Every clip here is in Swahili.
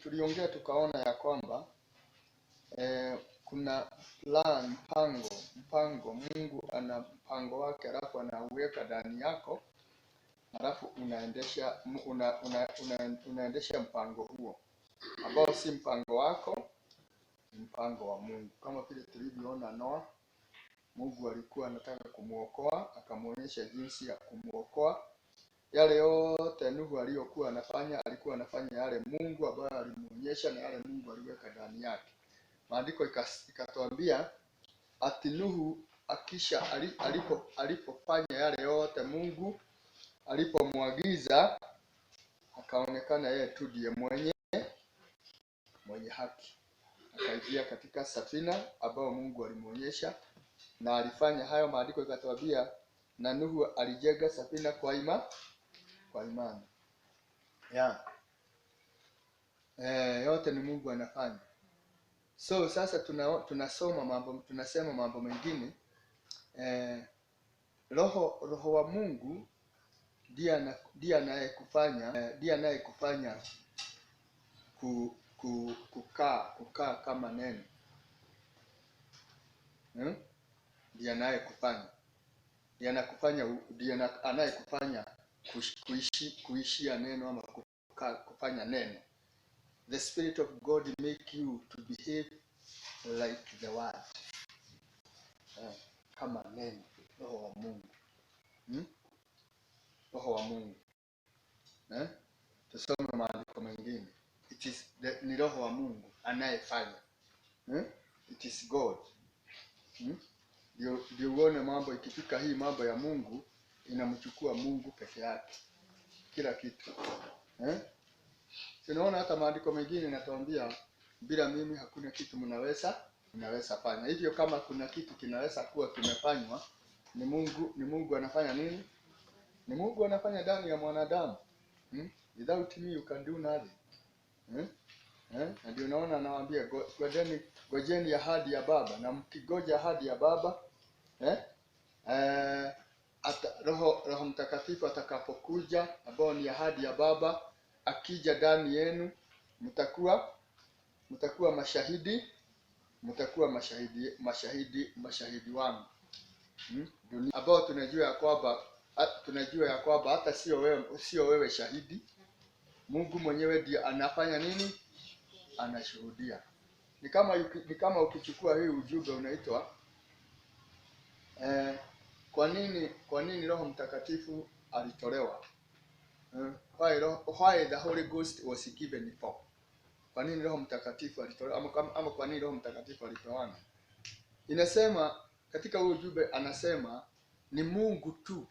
tuliongea tukaona ya kwamba kuna mpango. Mungu ana mpango wake, alafu anauweka ndani yako, alafu unaendesha mpango huo ambao si mpango wako, ni mpango wa Mungu. Kama vile tulivyoona Noa, Mungu alikuwa anataka kumuokoa, akamuonyesha jinsi ya kumuokoa. Yale yote Nuhu aliyokuwa anafanya, alikuwa anafanya yale Mungu ambaye alimuonyesha na yale Mungu aliweka ndani yake. Maandiko ikatuambia ati Nuhu alipofanya yale yote Mungu alipomwagiza, akaonekana yeye tu ndiye mwenye haki. Akaingia katika safina ambayo Mungu alimuonyesha, na alifanya hayo. Maandiko ikatuambia na Nuhu alijenga safina kwa imani. Yote ni Mungu anafanya. So sasa tunasema mambo mengine. Roho wa Mungu ndiye anayekufanya kukaa kama neno. Ndiye anayekufanya kuishia neno ama kufanya neno. The Spirit of God make you to behave like the word. Kama neno, Roho wa Mungu. Roho wa Mungu. Tusome maandiko mengine. Ni Roho wa Mungu anayefanya. It is God. Ndio uone mambo ikifika hii mambo ya Mungu inamchukua Mungu peke yake. Kila kitu. Tunaona hata maandiko mengine yanatuambia bila mimi hakuna kitu mnaweza fanya. Hivyo kama kuna kitu kinaweza kuwa kimefanywa, ni Mungu anafanya nini? Ni Mungu anafanya ndani ya mwanadamu. Without me you can do nothing. Ndio unaona anawaambia ngojeni ahadi ya Baba, na mkigoja ahadi ya Baba, Roho Mtakatifu atakapokuja, ambao ni ahadi ya Baba, akija ndani yenu, mtakuwa mashahidi wangu. Ambao tunajua ya kwamba hata sio wewe shahidi. Mungu mwenyewe ndiye anafanya nini? Anashuhudia. Ni kama ukichukua hii ujumbe unaitwa kwa nini Roho Mtakatifu alitolewa? Why the Holy Ghost was given for? Kwa nini Roho Mtakatifu alitolewa ama kwa nini Roho Mtakatifu alipewana? Inasema katika huu ujumbe, anasema ni Mungu tu.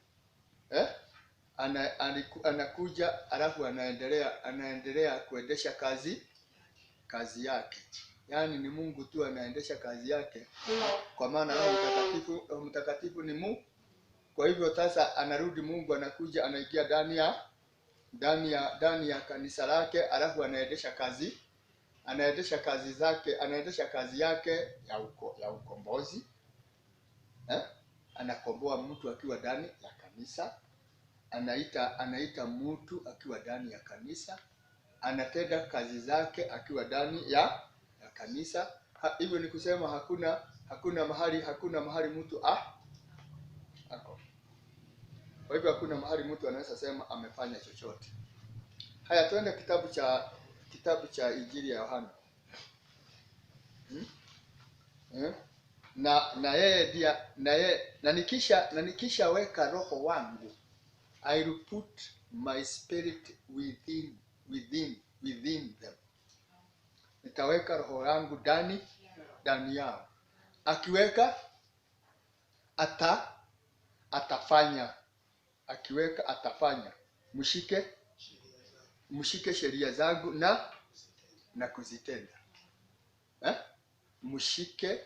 Anakuja alafu anaendelea kuendesha kazi yake. Yaani ni Mungu tu anaendesha kazi yake. Kwa maana Roho Mtakatifu ni Mungu. Kwa hivyo sasa anarudi Mungu, anakuja anaingia ndani ya kanisa lake, alafu anaendesha kazi yake ya ukombozi. Anakomboa mtu akiwa ndani ya kanisa. Anaita mtu akiwa ndani ya kanisa. Anatenda kazi zake akiwa ndani ya kanisa. Hivyo ni kusema hakuna mahali mtu ako. Kwa hivyo hakuna mahali mtu anaweza sema amefanya chochote. Haya, tuende kitabu cha Injili ya Yohana. Na nikisha weka roho wangu, I will put my spirit within them. Nitaweka roho yangu ndani yao. Akiweka atafanya. Akiweka atafanya. Mshike sheria zangu na kuzitenda. Mshike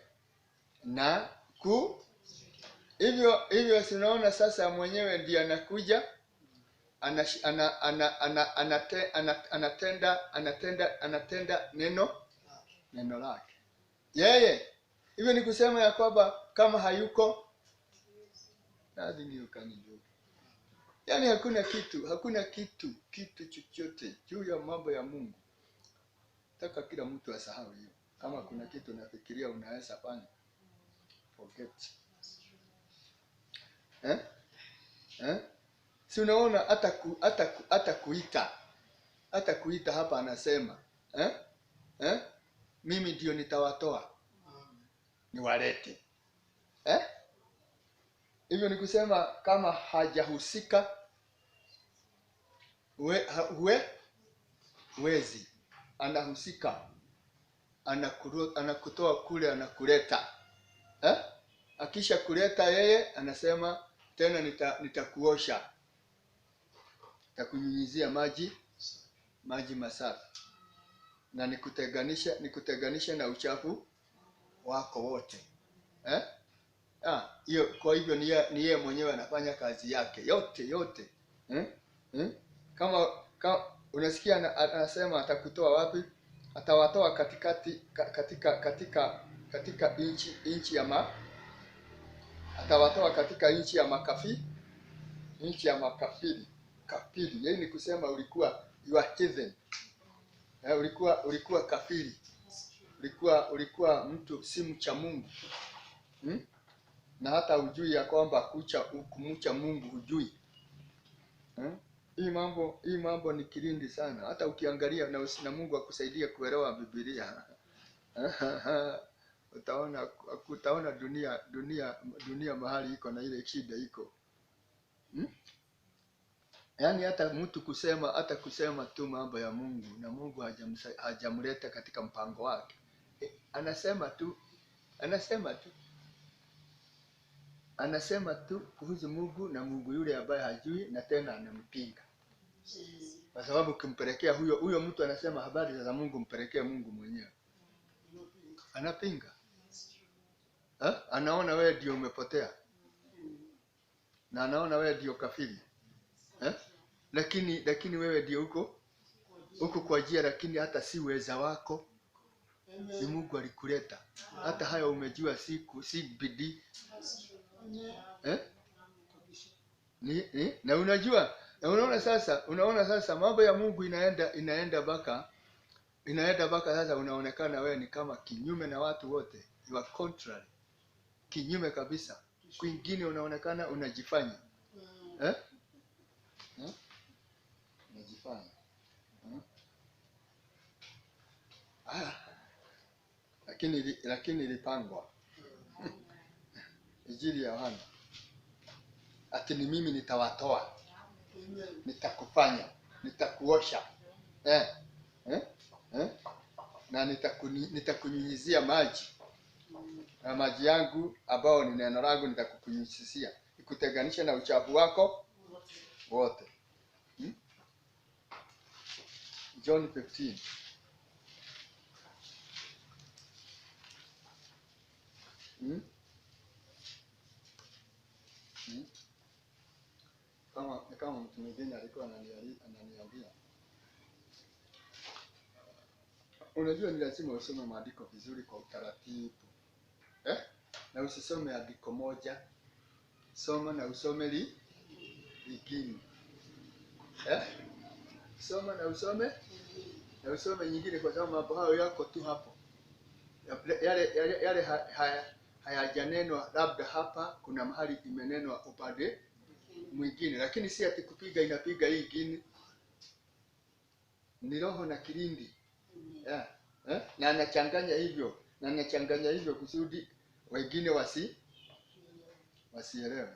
na hivyo sinaona sasa mwenyewe ndiye anakuja, anatenda neno lake. Yeye hivyo ni kusema ya kwamba kama hayuko, nothing you can do. Yaani hakuna kitu chochote juu ya mambo ya Mungu. Nataka kila mtu asahau hiyo. Kama kuna kitu unafikiria unaweza fanya, forget. Si unaona hata kuita hapa anasema mimi ndio nitawatoa niwalete. Hivyo ni kusema kama hajahusika wezi anahusika, anakutoa kule, anakuleta. Akisha kuleta yeye anasema tena nitakuosha, nitakunyunyizia maji masafi na nikutenganisha na uchafu wako wote. Kwa hivyo ni yeye mwenyewe anafanya kazi yake yote. Kama unasikia anasema atakutoa wapi? Atawatoa katika nchi ya atawatoa katika nchi ya makafiri. Yaani ni kusema ulikuwa you are heathen. Ulikuwa kafiri. Ulikuwa mtu si mcha Mungu. Na hata hujui ya kwamba kumcha Mungu hujui. Hii mambo ni kilindi sana. Hata ukiangalia na Mungu akusaidia kuelewa Biblia. Utaona dunia mahali iko na ile shida iko. Yaani hata mtu kusema tu mambo ya Mungu na Mungu hajamleta katika mpango wake. Anasema tu kuhusu Mungu na Mungu yule ambaye hajui, na tena anampinga. Kwa sababu ukimpelekea huyo mtu anasema habari za Mungu, mpelekea Mungu mwenyewe, anapinga. Anaona wewe ndio umepotea. Na anaona wewe ndio kafiri. Lakini wewe ndio huko kwa njia, lakini hata si uweza wako. Ni Mungu alikuleta. Hata haya umejua si bidii. Na unajua, na unaona sasa mambo ya Mungu inaenda baka sasa unaonekana wewe ni kama kinyume na watu wote. You are contrary. Kinyume kabisa. Kwingine unaonekana unajifanya. Unajifanya. Lakini ilipangwa. Injili ya Yohana. Ati ni mimi nitawatoa. Nitakufanya, nitakuosha. Na nitakunyunyizia maji. Na maji yangu ambao ni neno langu nitakukunyunyizia. Nikutenganisha na uchafu wako wote. John 15. Kama mtu mwingine alikuwa ananiambia, unajua ni lazima usome maandiko vizuri kwa utaratibu. Na usisome andiko moja. Soma na usome lingine. Soma na usome nyingine, kwa sababu mambo hayo yako tu hapo. Yale hayajanenwa labda hapa, kuna mahali imenenwa upande mwingine, lakini si ati kupiga inapiga hii ingine. Ni roho na kilindi. Na anachanganya hivyo kusudi wengine wasielewe.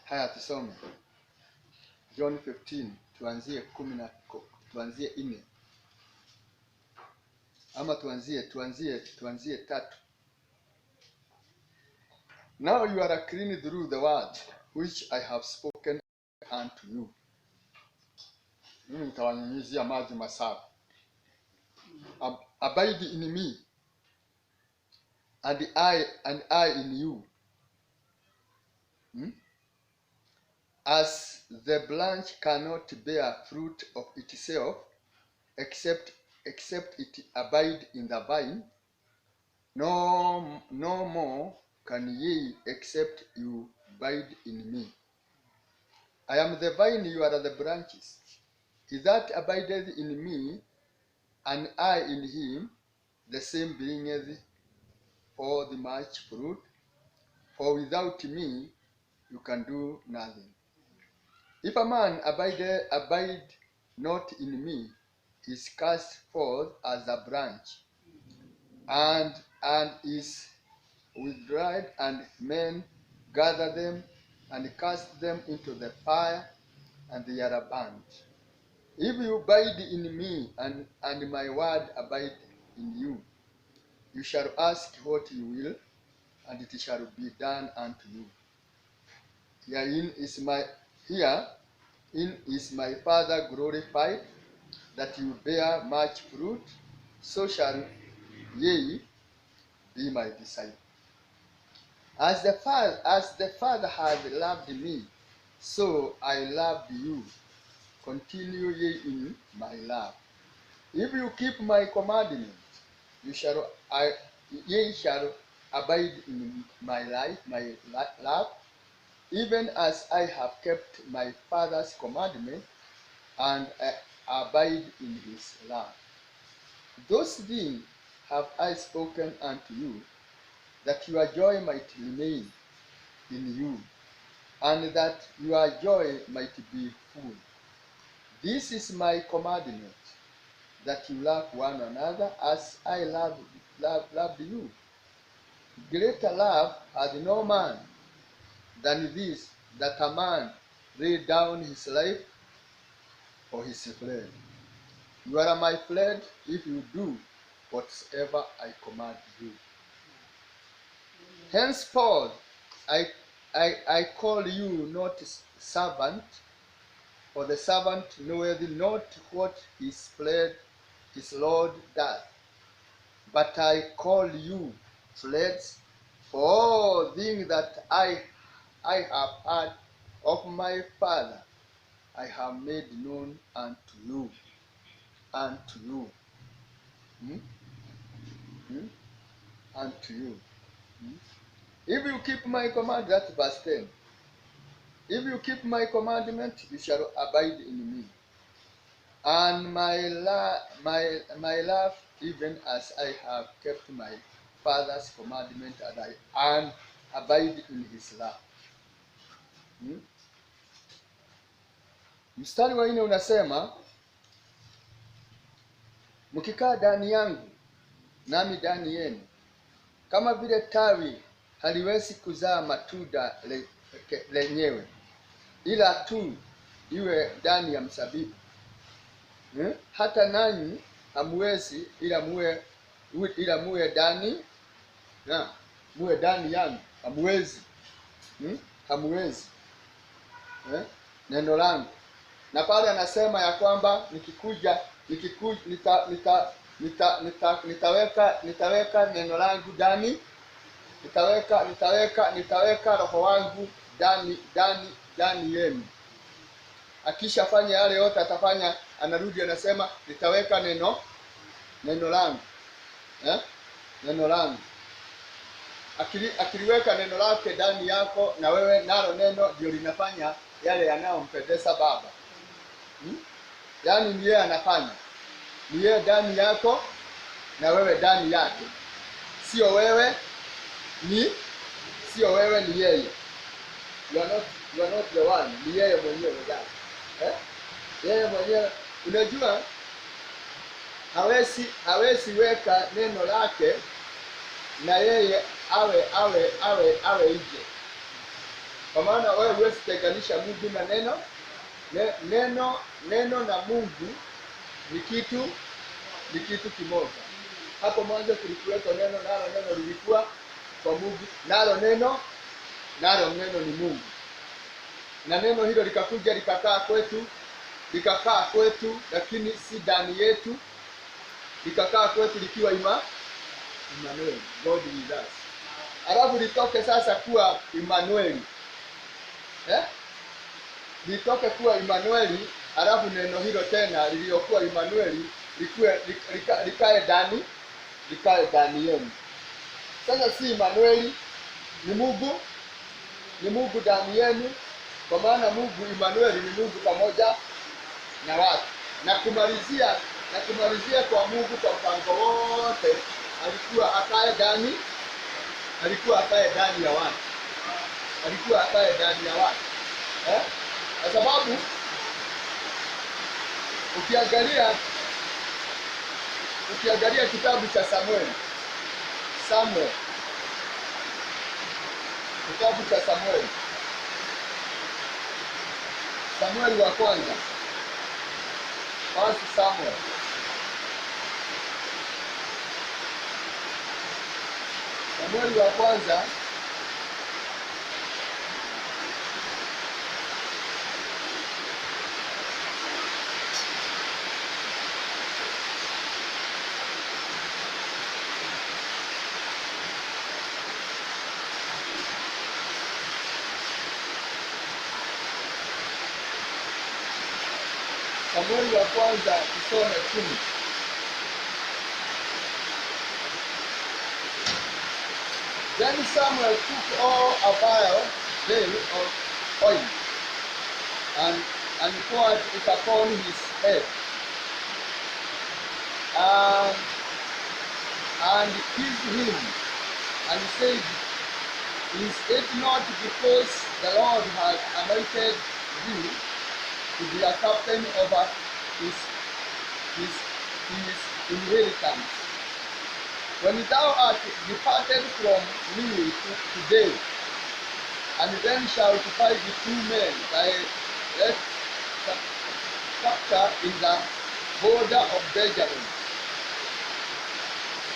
Haya tusome. John 15 tuanzie 4. Ama tuanzie 3. Now you are clean through the word which I have spoken unto you. Mimi nitawanyunyizia maji masafi. Abide in me, and I in you. As the branch cannot bear fruit of itself except except it abide in the vine, no more can ye except you abide in me. I am the vine, you are the branches. He that abideth in me, and I in him, the same bringeth forth much fruit. For without me you can do nothing. If a man abide not in me, he is cast forth as a branch, and is withdrawn, and men gather them and cast them into the fire, and they are burnt. If you abide in me, and my word abide in you, you shall ask what you will, and it shall be done unto you. Herein is my Father glorified, that you bear much fruit, so shall ye be my disciple. As the Father hath loved me, so I loved you. Continue ye in my love. If you keep my commandments, ye shall abide in my love, even as I have kept my Father's commandment, and abide in his love. Those things have I spoken unto you, that your joy might remain in you, and that your joy might be full. This is my commandment, that you love one another as I loved you. Greater love hath no man than this, that a man lay down his life for his friend. You are my friend if you do whatsoever I command you. Henceforth I call you not servant, for the servant knoweth not what his Lord doth. But I call you friends, for all things that I have heard of my Father, I have made known unto you. Unto you. Unto you. If you keep my command, that's verse 10. If you keep my commandment, you shall abide in me. And my love, even as I have kept my Father's commandment, and abide in his love. Mstari wa 4 unasema, mkikaa ndani yangu nami ndani yenu, kama vile tawi haliwezi kuzaa matunda lenyewe ila tu iwe ndani ya mzabibu, hata nanyi hamwezi ila muwe ndani yangu. Hamwezi neno langu. Na pale anasema ya kwamba nitaweka neno langu ndani, nitaweka roho wangu ndani yenu. Akishafanya yale yote atafanya, anarudi anasema nitaweka neno langu. Neno langu. Akiliweka neno lake ndani yako, na wewe nalo neno ndio linafanya yale yanayompendeza Baba. Yaani ni yeye anafanya. Ni yeye ndani yako na wewe ndani yake. Sio wewe ni yeye. You are not the one. Ni yeye mwenyewe ndani. Yeye mwenyewe. Unajua hawezi weka neno lake na yeye awe nje. Kwa maana wewe huwezi tenganisha Mungu na neno. Neno na Mungu ni kitu kimoja. Hapo mwanzo kulikuwepo neno, nalo neno lilikuwa kwa Mungu, nalo neno ni Mungu. Na neno hilo likakuja likakaa kwetu, lakini si ndani yetu. Likakaa kwetu likiwa Emmanuel, God with us. Alafu litoke sasa kuwa Emmanuel. Litoke kuwa Emmanuel, alafu neno hilo tena liliokuwa Emmanuel likae ndani yenu. Sasa si Emanueli, ni Mungu ndani yenu, kwa maana Mungu Emanueli ni Mungu pamoja na watu. Na kumalizia kwa Mungu kwa mpango wote alikuwa akae ndani ya watu. Kwa sababu ukiangalia kitabu cha Samuel, kitabu cha Samuel wa kwanza, First Samuel, Samuel wa kwanza Samueli wa kwanza tusome 10. Then Samuel took all a vial of oil and poured it upon his head and kissed him and said, Is it not because the Lord has anointed thee to be a captain over his inheritance? When thou art departed from me today, and then shalt find the 2 men thy left capture in the border of Benjamin,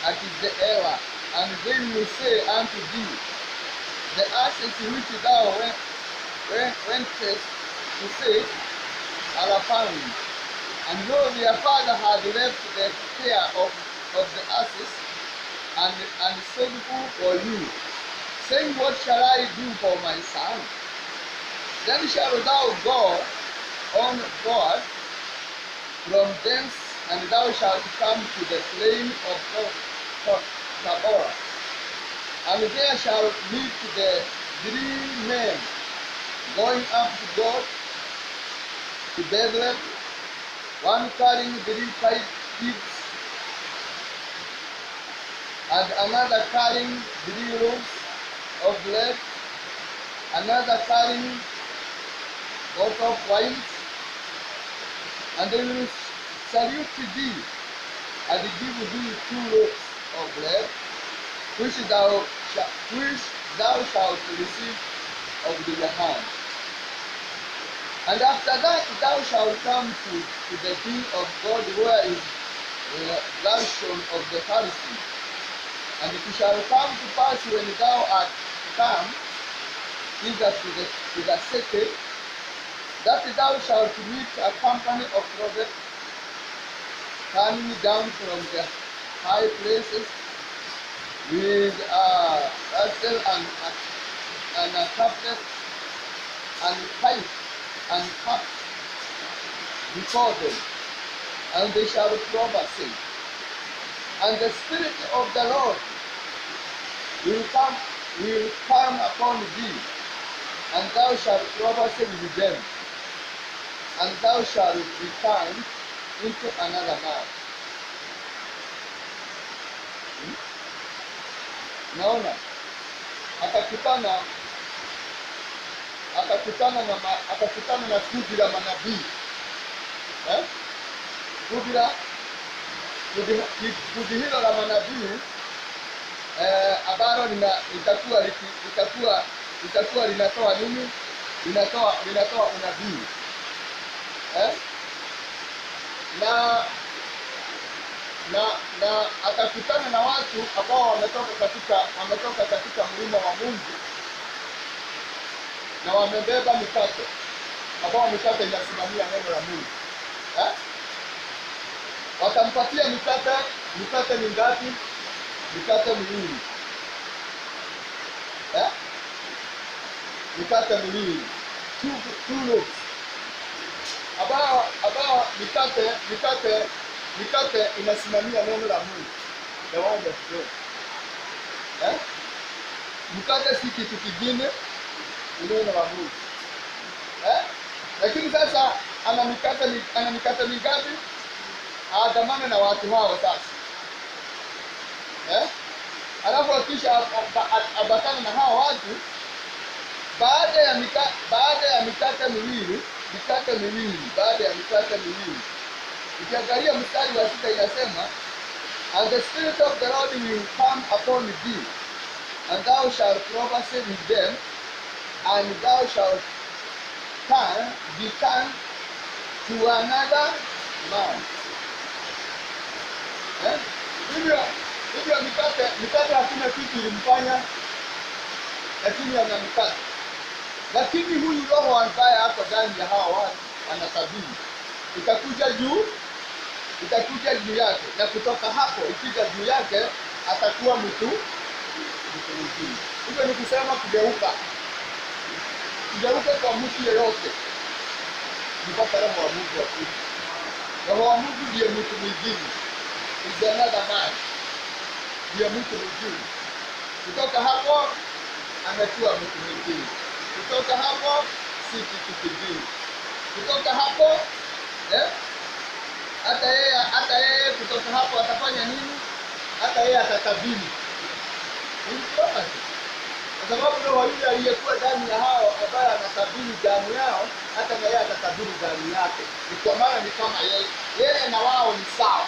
at the hour, and they will say unto thee, The asses which thou wentest to save are found. And though their father had left the care of the asses and faithful for you, saying, What shall I do for my son? Then shalt thou go on board from thence, and thou shalt come to the plain of Tabor, and there shall meet the 3 men going up to God to Bethlehem, one carrying 3 pigs, and another carrying 3 loaves of bread, another carrying bottle of wine, and they will salute thee, and give thee 2 loaves of bread, which thou shalt receive of their hand. And after that thou shalt come to the king of God, where is the mansion of the Pharisees. And it shall come to pass, when thou art come either to the city, that thou shalt meet a company of prophets coming down from the high places with a vessel and a tablet and pipe and cup before them, and they shall prophesy. And the Spirit of the Lord will come upon thee, and thou shalt prophesy with them, and thou shalt be turned into another man. Naona akakutana na kundi la manabii, kundi hilo la manabii ambalo litakuwa linatoa nini? Linatoa unabii, na akakutana na watu ambao wametoka katika mlima wa Mungu, na wamebeba mikate, ambao mikate inasimamia neno la Mungu. Watampatia mikate mingapi? Mikate miwili. Mikate miwili, 2 loaves. Ambao mikate mikate inasimamia neno la Mungu, the word of God. Mkate si kitu kingine, ni neno la Mungu. Lakini sasa ana mikate mingapi? Aandamane na watu hao sasa. Alafu akisha abatana na hao watu, baada ya mikate miwili, ukiangalia mstari wa 6 inasema, and the Spirit of the Lord will come upon thee, and thou shalt prophesy with them, and thou shalt be turned to another man. Hivyo mikate hakuna kitu ilimfanya, lakini ana mikate. Lakini huyu roho ambaye hapo ndani ya hao watu anatabiri, itakuja juu yake, na kutoka hapo ikija juu yake atakuwa mtu mwingine. Hivyo ni kusema kugeuka kwa mtu yeyote mpaka roho wa Mungu akuje. Roho wa Mungu ndiye mtu mwingine, is another man, ndiye mtu mwingine. Kutoka hapo amekuwa mtu mwingine. Kutoka hapo si kitu kingine. Kutoka hapo hata yeye kutoka hapo atafanya nini? Hata yeye atatabiri. Kwa sababu roho yule aliyekuwa ndani ya hao ambaye anatabiri damu yao, hata na yeye atatabiri damu yake. Ni kwa maana ni kama yeye na wao ni sawa.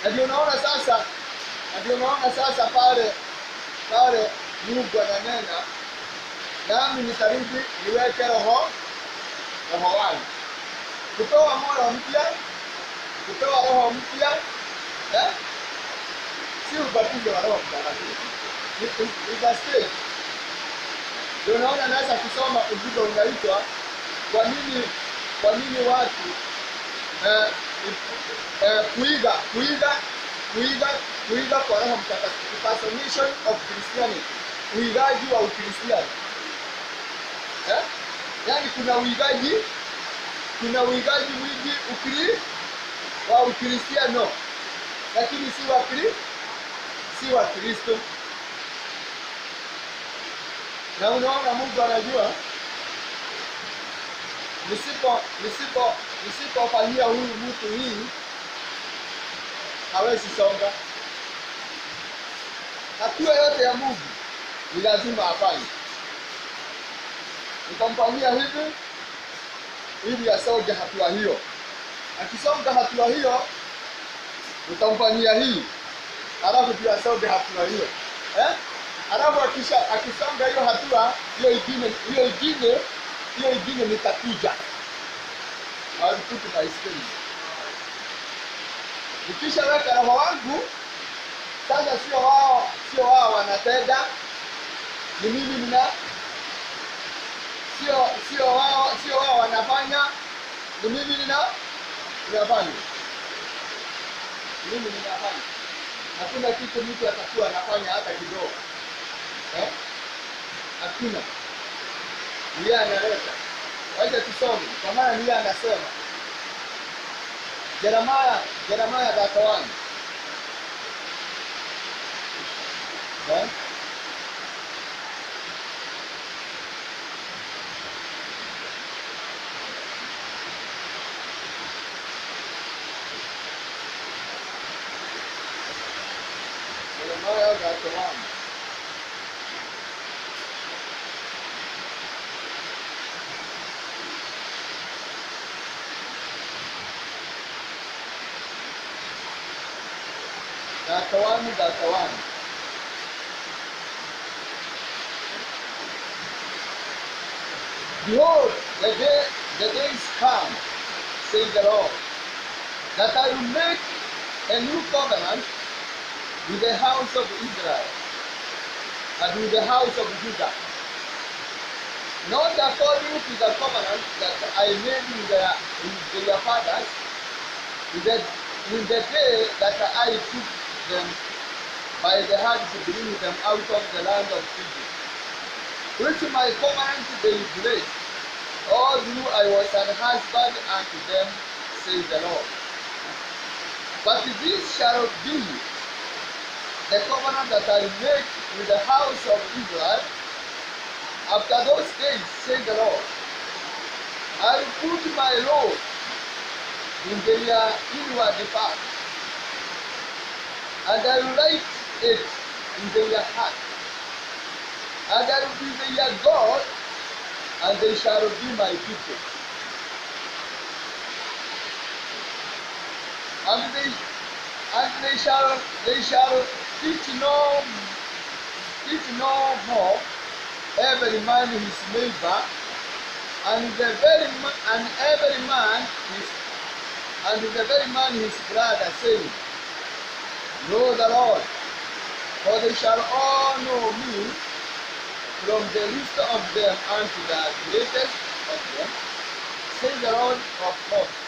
Na ndio unaona sasa pale Mungu ananena, nami nitarudi niweke roho wangu. Kutoa moyo mpya, kutoa roho mpya, si ubatizo wa Roho Mtakatifu. Ni stage. Ndio unaona naweza kusoma ujumbe unaitwa kwa nini watu kuiga kwa Roho Mtakatifu, personation of Christianity, uigaji wa Ukristiano. Yaani kuna uigaji mwingi wa Ukristiano, lakini si wa Kristo. Na unaona Mungu anajua nisipofanyia huyu mtu hii hawezi songa. Hatua yote ya Mungu ni lazima afanye. Nitamfanyia hivi ili asonge hatua hiyo. Akisonga hatua hiyo, utamfanyia hii, alafu pia asonge hatua hiyo. Alafu akisonga hiyo hatua, hiyo ingine nitakuja. Alikutu na iskeni. Nikishaweka roho wangu, sasa sio wao wanatenda, ni mimi sio wao wanafanya, ni mimi ninafanya. Hakuna kitu mtu atakuwa anafanya hata kidogo. Hakuna. Yeye analeta. Wacha tusome, kwa maana yeye anasema. Jeremiah 31. Jeremiah 31. Behold, the days come, says the Lord, that I will make a new covenant with the house of Israel and with the house of Judah, not according to the covenant that I made with their fathers in the day that I took them by the hand to bring them out of the land of Egypt, which my covenant they break, although I was an husband unto them, says the Lord. But this shall be the covenant that I make with the house of Israel after those days, says the Lord. I will put my law in their inward part, and I will write it in their heart, and I will be their God, and they shall be my people. And they shall teach no more every man his neighbor, and the very man his brother, saying, Know the Lord, for they shall all know me, from the least of them unto the greatest of them, says the Lord of hosts.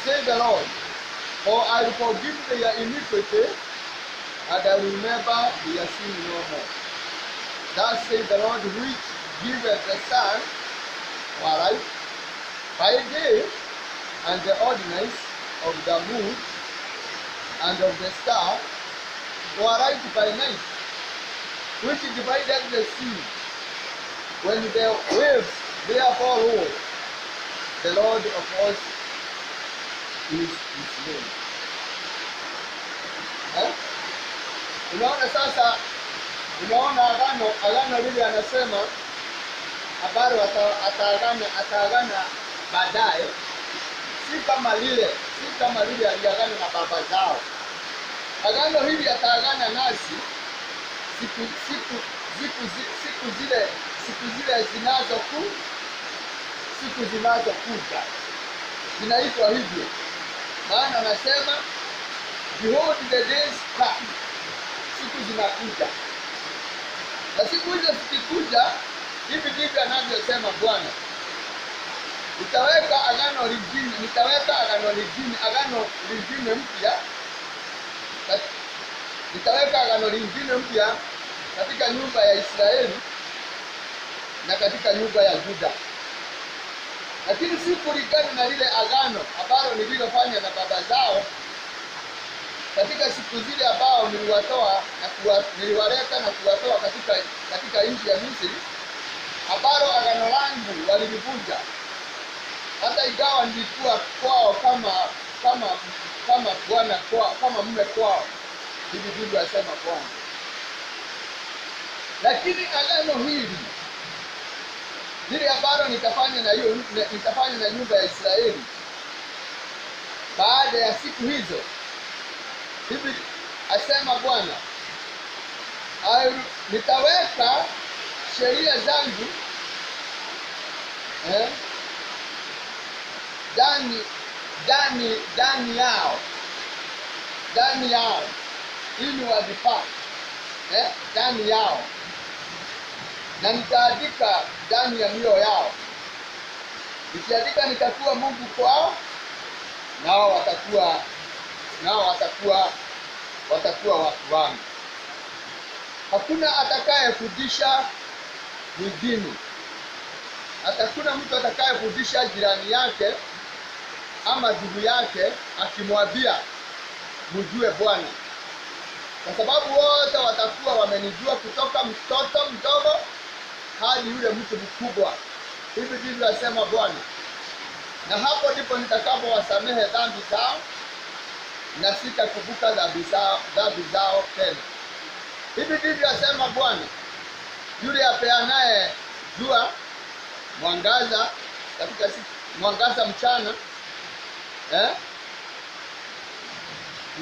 Say the Lord, for I will forgive their iniquity, and I will remember their sin no more. Thus says the Lord, which giveth the sun for light by day, and the ordinance of the moon and of the star for light by night, which divided the sea when the waves therefore roll. The Lord of hosts is his name. Unaona sasa, unaona agano lile anasema habari ataagana baadaye, si kama lile aliagana na baba zao. Agano hili ataagana nasi siku zinazokuja, zinaitwa hivyo. Maana anasema behold the days come, siku zinakuja. Na siku hizo zikikuja, hivi ndivyo anavyosema Bwana, nitaweka agano lingine mpya katika nyumba ya Israeli na katika nyumba ya Yuda, lakini si kulingana na lile agano ambalo nililofanya na baba zao katika siku zile ambao niliwaleta na kuwatoa katika nchi ya Misri, ambalo agano langu walilivunja, hata ingawa nilikuwa kwao kama bwana kwao, kama mume kwao. Hivi ndivyo asema Bwana. Lakini agano hili lile ambalo nitafanya na nyumba ya Israeli baada ya siku hizo, hivi asema Bwana, nitaweka sheria zangu ndani yao ili wazipate ndani yao, na nitaandika ndani ya mioyo yao. Nikiandika, nitakuwa Mungu kwao, nao watakuwa watu wangu. Hakuna atakayefundisha mwingine, hakuna mtu atakayefundisha jirani yake ama ndugu yake akimwambia mjue Bwana, kwa sababu wote watakuwa wamenijua, kutoka mtoto mdogo hadi yule mtu mkubwa. Hivi ndivyo asema Bwana. Na hapo ndipo nitakapowasamehe dhambi zao na sitakumbuka dhambi zao tena. Hivi ndivyo asema Bwana, yule apeanaye jua mwangaza katika mwangaza mchana,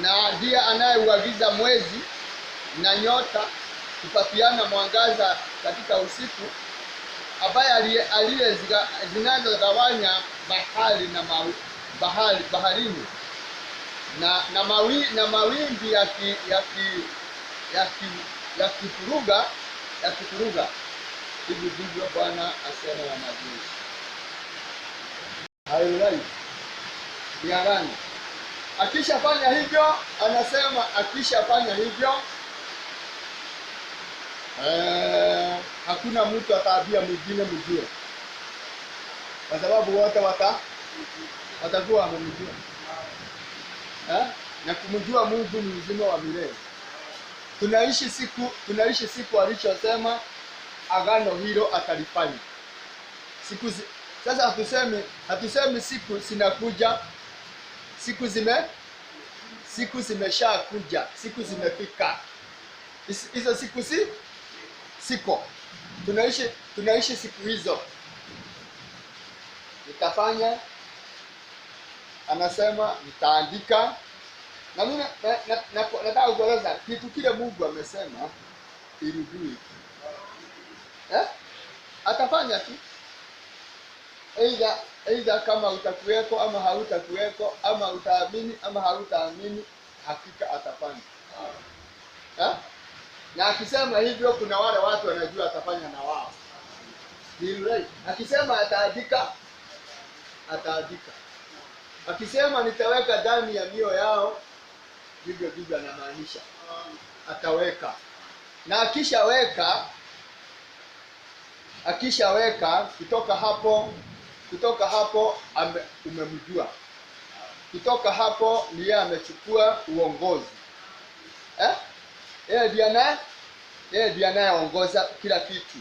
na ndiye anayeuagiza mwezi na nyota kupatiana mwangaza katika usiku, ambaye zinazogawanya baharini na mawimbi yakifuruga. Hivi ndivyo Bwana asema wa majeshi. Hayo ni agano. Akishafanya hivyo, anasema akishafanya hivyo, hakuna mtu ataambia mwingine mjue, kwa sababu wote atakuwa amemjua. Na kumjua Mungu ni uzima wa milele. Tunaishi siku alichosema agano hilo atalifanya. Sasa hatusemi siku zinakuja, siku zimeshakuja, siku zimefika. Hizo siku siko. Tunaishi siku hizo. Nitafanya, anasema nitaandika. Na mimi nataka kueleza kitu kile Mungu amesema irudii. Atafanya tu. Aidha kama utakuweko ama hautakuweko, ama utaamini ama hautaamini, hakika atafanya. Na akisema hivyo, kuna wale watu wanajua atafanya na wao. Akisema ataandika, ataandika. Akisema nitaweka ndani ya mioyo yao, ndivyo anamaanisha. Ataweka. Na akishaweka kutoka hapo umemjua. Kutoka hapo ni yeye amechukua uongozi. Yeye ndiye anayeongoza kila kitu.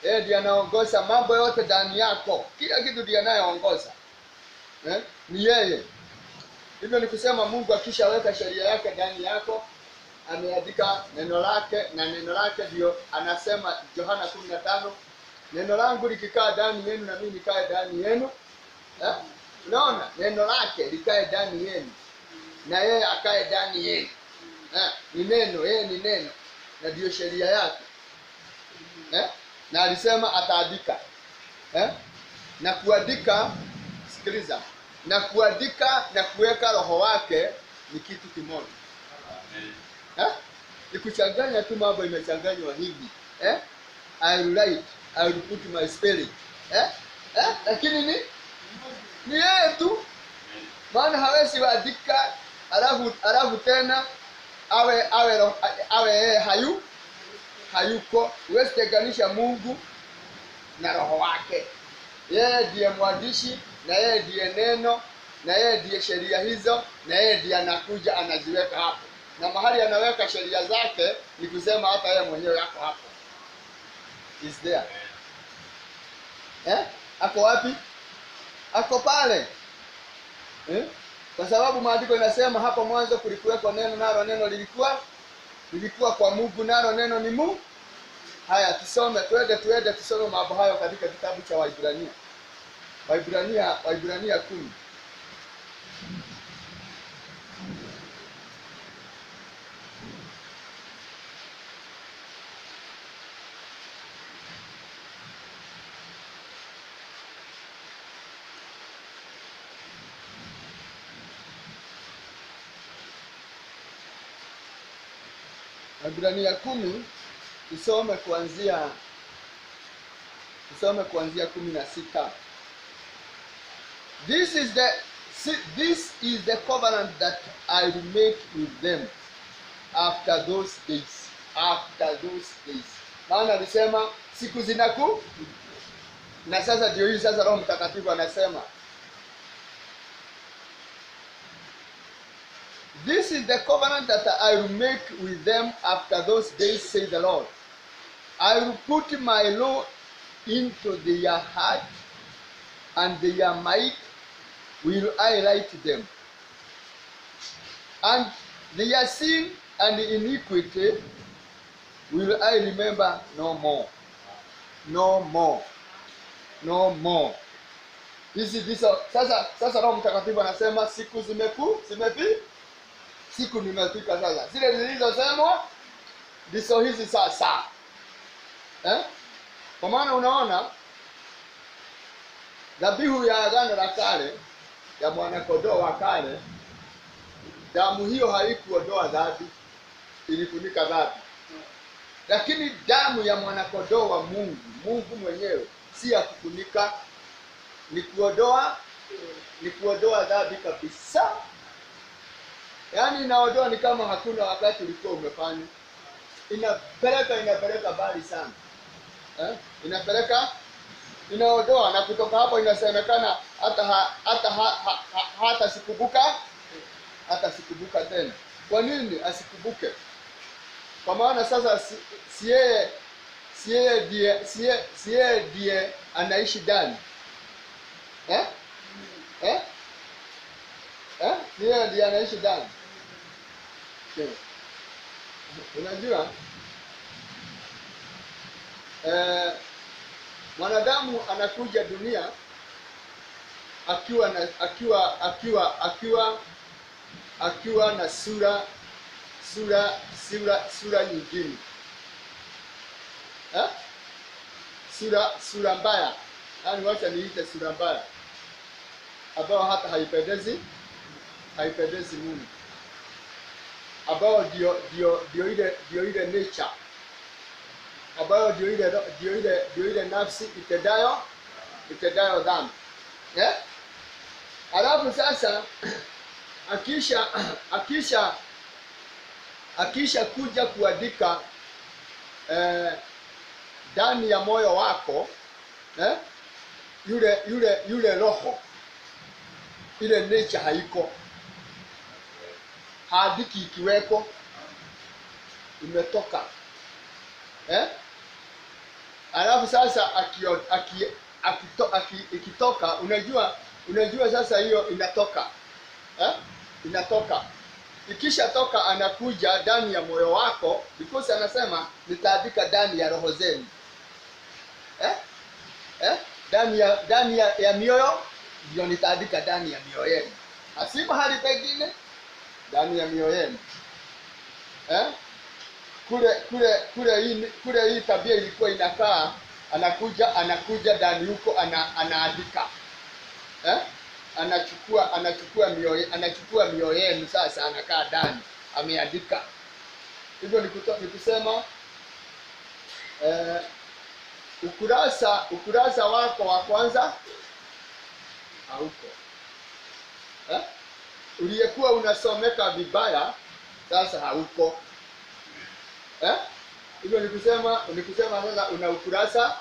Yeye ndiye anaongoza mambo yote ndani yako. Kila kitu ndiye anayeongoza. Ni yeye. Hivyo ni kusema Mungu akishaweka sheria yake ndani yako, ameandika neno lake, na neno lake ndio anasema Yohana 15, neno langu likikaa ndani yenu na mimi nikae ndani yenu. Unaona? Neno lake likae ndani yenu na yeye akae ndani yenu. Ni neno, yeye ni neno, na ndio sheria yake. Na alisema ataandika. Na kuandika, sikiliza, na kuandika na kuweka roho wake ni kitu kimoja. Ni kuchanganya tu, mambo imechanganywa hivi. I will write, I will put my spirit. Lakini ni yeye tu. Maana hawezi kuandika alafu tena awe yeye hayuko. Huwezi tenganisha Mungu na roho wake. Yeye ndiye mwandishi, na yeye ndiye neno, na yeye ndiye sheria hizo, na yeye ndiye anakuja anaziweka hapo. Na mahali anaweka sheria zake ni kusema hata yeye mwenyewe yako hapo. Is there. Ako wapi? Ako pale. Kwa sababu maandiko inasema hapo mwanzo kulikuweko neno, nalo neno lilikuwa kwa Mungu, nalo neno ni Mungu. Haya, tusome, tuende tusome mambo hayo katika kitabu cha Waibrania. Waibrania 10. Waibrania 10 tusome kuanzia 16. This is the covenant that I will make with them after those days. Maana alisema siku zinaku, na sasa ndio hii sasa Roho Mtakatifu anasema this is the covenant that I will make with them after those days, say the Lord. I will put my law into their heart, and their mind will I write them. And their sin and iniquity will I remember no more. No more. No more. Sasa Roho Mtakatifu anasema siku siku nimefika sasa. Zile zilizosemwa ndizo hizi sasa. Kwa maana unaona dhabihu ya agano la kale ya mwana kondoo wa kale, damu hiyo haikuondoa dhambi, ilifunika dhambi. Lakini damu ya mwana kondoo wa Mungu mwenyewe si ya kufunika, ni kuondoa dhambi kabisa. Yaani inaondoa, ni kama hakuna wakati ulikuwa umefanya. Inapeleka mbali sana. Inapeleka inaondoa, na kutoka hapo inasemekana hata sikubuka tena. Kwa nini asikubuke? Kwa maana sasa si yeye ndiye anaishi ndani. Si yeye ndiye anaishi ndani. Unajua mwanadamu anakuja dunia akiwa na sura nyingine, sura mbaya, yaani wacha niite sura mbaya, ambao hata haipendezi Mungu, ambao ndio ile nature, ambayo ndio ile nafsi itendayo dhambi. Alafu sasa akisha kuja kuandika ndani ya moyo wako yule roho, ile nature haiko, haandiki ikiweko, imetoka. Alafu sasa ikitoka, unajua sasa hiyo inatoka, inatoka. Ikisha toka, anakuja ndani ya moyo wako, because anasema nitaandika ndani ya roho zenu, ndani ya mioyo, ndio nitaandika ndani ya mioyo yenu, asi mahali pengine, ndani ya mioyo yenu. Kule hii tabia ilikuwa inakaa, anakuja ndani huko, anaandika, anachukua mioyo yenu, sasa anakaa ndani, ameandika. Hivyo ni kusema ukurasa wako wa kwanza hauko, uliyekuwa unasomeka vibaya sasa hauko. Hivyo ni kusema sasa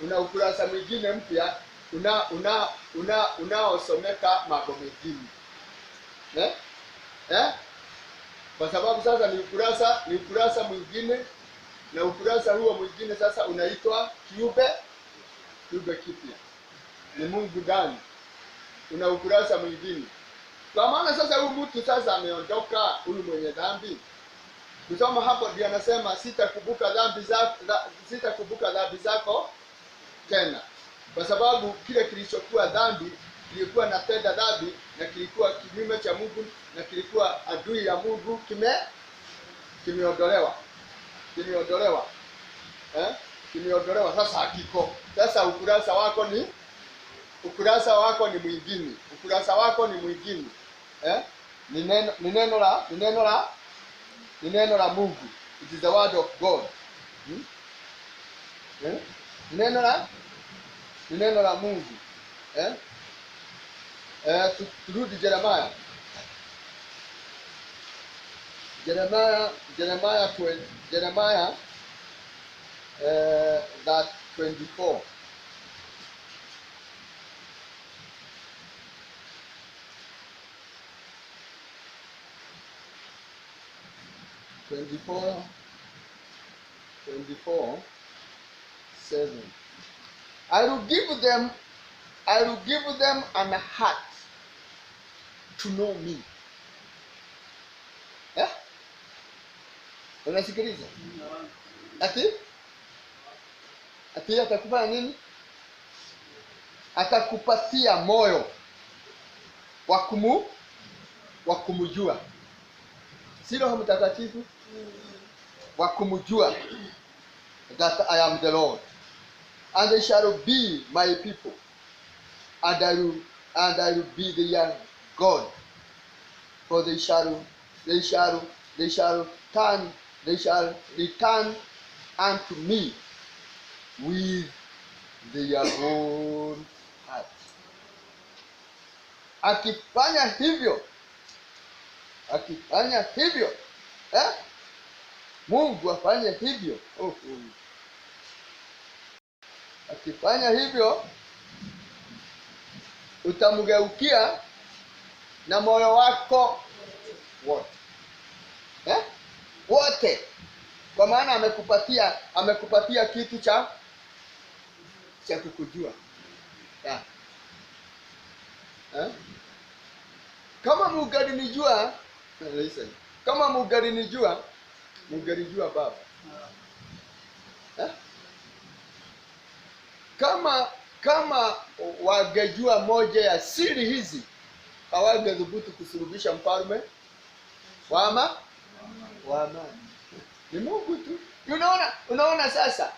una ukurasa mwingine mpya unaosomeka mambo mengine, kwa sababu sasa ni ukurasa mwingine, na ukurasa huo mwingine sasa unaitwa kiumbe kipya, ni Mungu ndani, una ukurasa mwingine. Kwa maana sasa huyu mtu sasa ameondoka, huyu mwenye dhambi. Kusoma hapo ndio anasema sitakumbuka dhambi zako tena, kwa sababu kile kilichokuwa dhambi, kilikuwa natenda dhambi, na kilikuwa kinyume cha Mungu, na kilikuwa adui ya Mungu, kimeondolewa. Sasa hakiko. Sasa ukurasa wako ni mwingine, ni neno la Mungu. It is the word of God. Neno la Mungu. Turudi Jeremiah that 24. (24:7). I will give them an heart to know me. Unasikiliza? Ati atakufanya nini? Atakupatia moyo wa kumjua. Si Roho Mtakatifu? Wa kumjua, that I am the Lord, and they shall be my people, and I will be their God, for they shall return unto me with their whole heart. Akifanya hivyo, Mungu afanye hivyo. Akifanya hivyo utamgeukia na moyo wako wote. Wote. Kwa maana amekupatia kitu cha kukujua. Kama mungalinijua, listen. Kama mungalinijua Baba. Kama wangejua moja ya siri hizi, hawangedhubutu kusulubisha mfalme wa amani. Ni Mungu tu. Unaona sasa.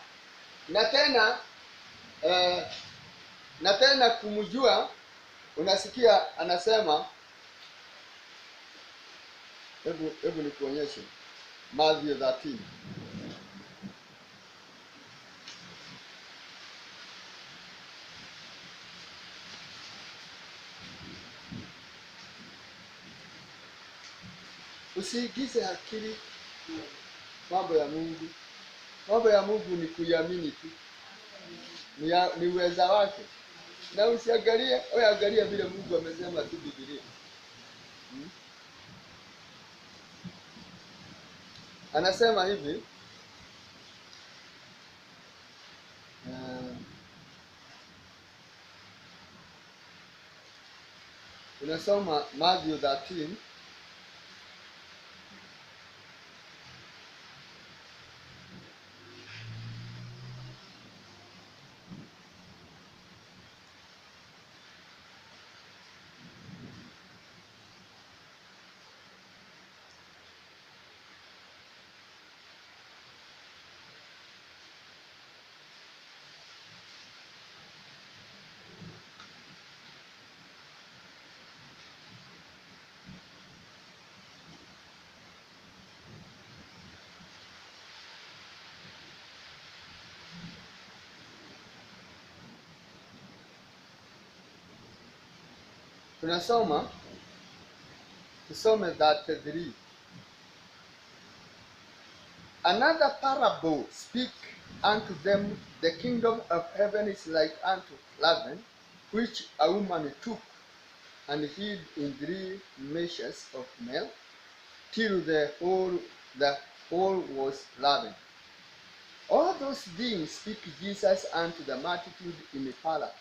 Na tena kumjua, unasikia anasema, hebu nikuonyeshe Matthew 13. Usiigize akili mambo ya Mungu. Mambo ya Mungu ni kuiamini tu. Ni uweza wake. Na usiangalie, angalia vile Mungu amesema tu Biblia. Anasema hivi. Unasoma Matthew 13. Tusome 33. Another parable speak unto them, the kingdom of heaven is like unto leaven, which a woman took and hid in 3 measures of meal, till the whole was leavened. All those things speak Jesus unto the multitude in a parable,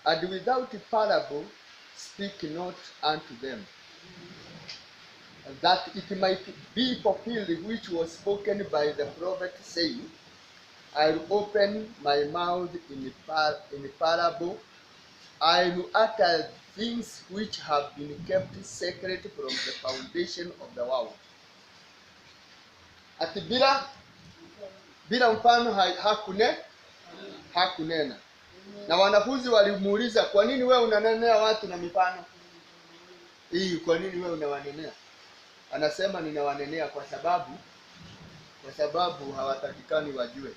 and without a parable speak not unto them, that it might be fulfilled which was spoken by the prophet, saying, I'll open my mouth in a parable, I'll utter things which have been kept secret from the foundation of the world. Ati bila mfano hakunena. Na wanafunzi walimuuliza, kwa nini wewe unanenea watu na mifano? Kwa nini wewe unawanenea? Anasema ninawanenea kwa sababu hawatakikani wajue.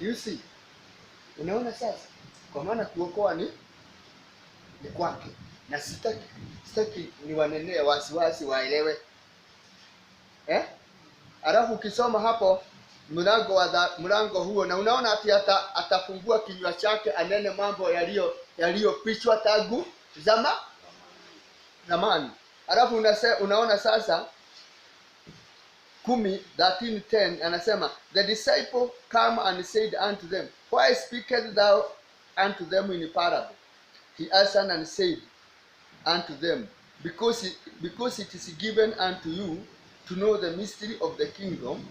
You see? Unaona sasa? Kwa maana kuokoa ni kwake. Na sitaki niwanenea wasiwasi waelewe. Alafu ukisoma hapo mlango huo, na unaona ati atafungua kinywa chake anene mambo yaliyofichwa tangu zamani. Alafu unaona sasa 13:10 anasema, the disciple come and said unto them, why speakest thou unto them in a parable? He answered and said unto them, because it is given unto you to know the mystery of the kingdom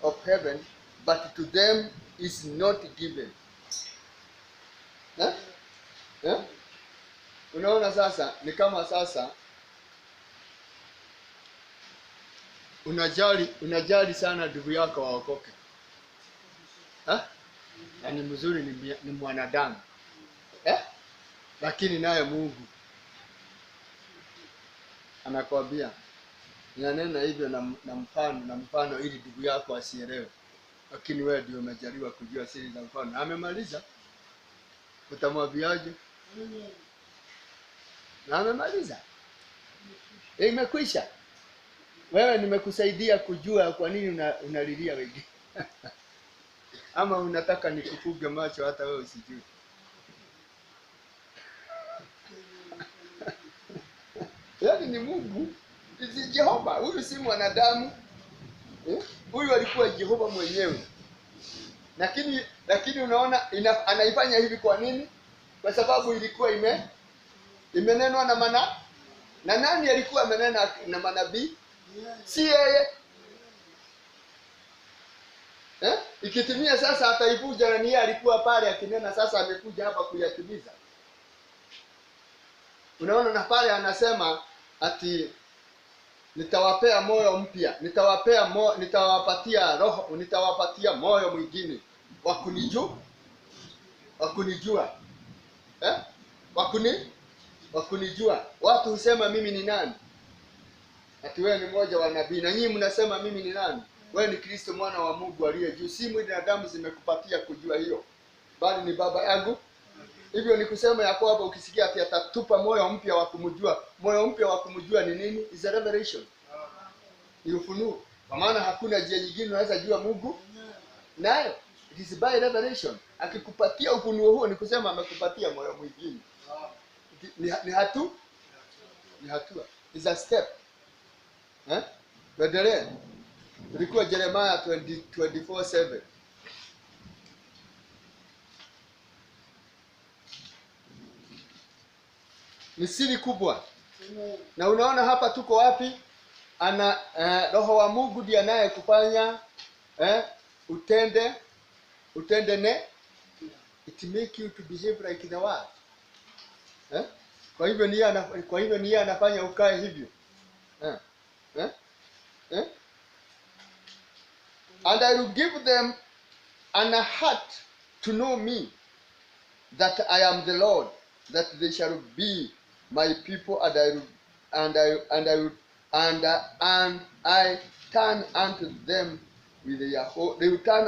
of heaven, but to them is not given. Unaona sasa, ni kama sasa unajali sana ndugu yako waokoke. Na ni mzuri, ni mwanadamu. Lakini naye Mungu anakwambia, ninanena hivyo na mfano ili ndugu yako asielewe. Lakini wewe ndio umejaliwa kujua siri za mfano. Na amemaliza. Utamwambiaje? Na amemaliza. Imekwisha. Wewe nimekusaidia kujua kwa nini unalilia wengine. Ama unataka nikufuge macho hata wewe usijui? Yaani ni Mungu, ni Jehova. Huyu si mwanadamu. Huyu alikuwa Jehova mwenyewe. Lakini unaona anaifanya hivi kwa nini? Kwa sababu ilikuwa imenenwa na nani alikuwa amenena na manabii? Si yeye. Ikitimia sasa ataivuja, na yeye alikuwa pale akinena, sasa amekuja hapa kuyatimiza. Unaona, na pale anasema ati nitawapea moyo mpya, nitawapatia roho, nitawapatia moyo mwingine wakunijua. Wakunijua. Watu husema mimi ni nani? Ati wewe ni mmoja wa nabii. Na nyinyi mnasema mimi ni nani? Wewe ni Kristo mwana wa Mungu aliye juu. Si mwili na damu zimekupatia kujua hiyo, bali ni Baba yangu. Hivyo ni kusema ya kwamba ukisikia ati atatupa moyo mpya wa kumjua. Moyo mpya wa kumjua ni nini? Is a revelation. Ni ufunuo. Kwa maana hakuna njia nyingine unaweza jua Mungu nayo. It is by revelation. Akikupatia ufunuo huo ni kusema amekupatia moyo mwingine. Ni hatua. Is a step. Tuendelee. Tulikuwa Jeremiah 24:7. Ni siri kubwa. Na unaona hapa tuko wapi? Roho wa Mungu ndiye anaye kufanya utende it make you to behave like the world. Kwa hivyo ni yeye anafanya ukae hivyo. And I will give them an heart to know me, that I am the Lord, that they shall be my people, and I turn unto them with their whole. They will turn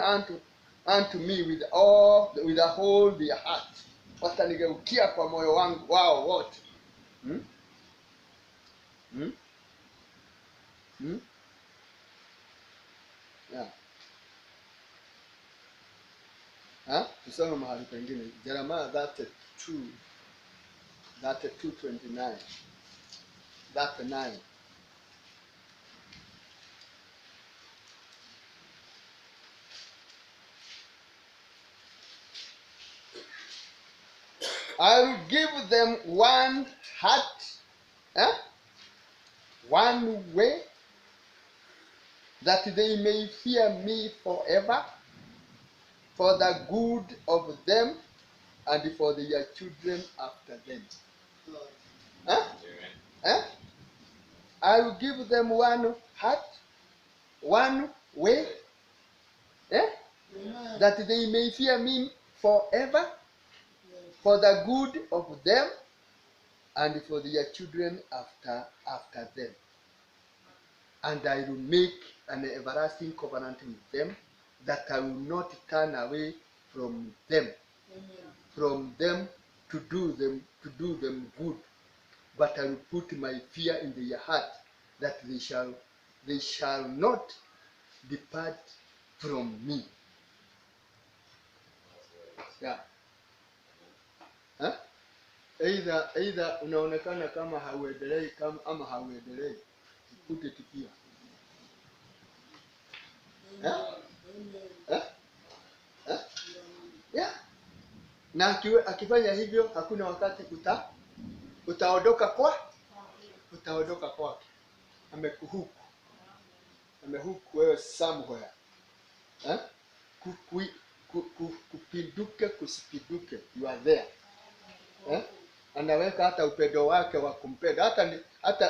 unto me with a whole their heart. Watanigeukia kwa moyo wangu wao wote. Yeah. Tusome mahali pengine. Jeremiah 32:29. 39. I will give them one heart, one way, that they may fear me forever, for the good of them and for their children after them. I will give them one heart, one way, that they may fear me forever, for the good of them and for their children after them. And I will make an everlasting covenant with them, that I will not turn away from them, to do them good, but I will put my fear in their heart, that they shall not depart from me. Yeah. Either unaonekana kama hauendelei ama hauendelei, ukute tipia. Yeah. Na akifanya hivyo hakuna wakati utaondoka kwake. Amehuku wewe somewhere. Kupinduke kusipiduke, you are there. Anaweka hata upendo wake wa kumpenda.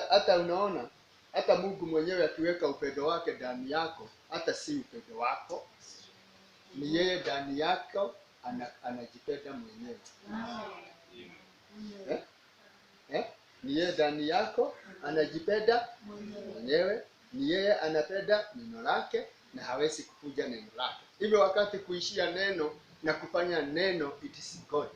Hata unaona, hata Mungu mwenyewe akiweka upendo wake ndani yako, hata si upendo wako, ni yeye ndani yako anajipenda mwenyewe. Ni yeye ndani yako anajipenda mwenyewe, ni yeye anapenda neno lake na hawezi kufuja neno lake. Hivyo wakati kuishia neno na kufanya neno, it is God.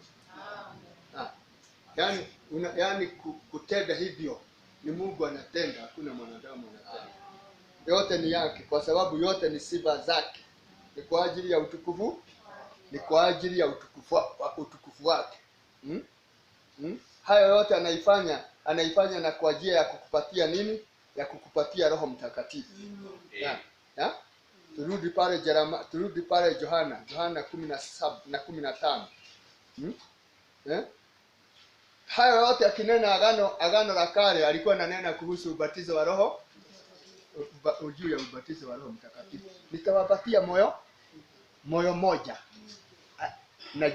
Yani kutenda hivyo ni Mungu anatenda, hakuna mwanadamu anatenda. Yote ni yake, kwa sababu yote ni sifa zake. Ni kwa ajili ya utukufu, ni kwa ajili ya utukufu wake. Hayo yote anaifanya na kwa njia ya kukupatia nini? Ya kukupatia Roho Mtakatifu. Turudi pale Yohana 17 na 15. Hayo yote akinena agano la kale alikuwa ananena kuhusu ubatizo wa Roho, juu ya ubatizo wa Roho Mtakatifu. Nitawapatia moyo moja. Na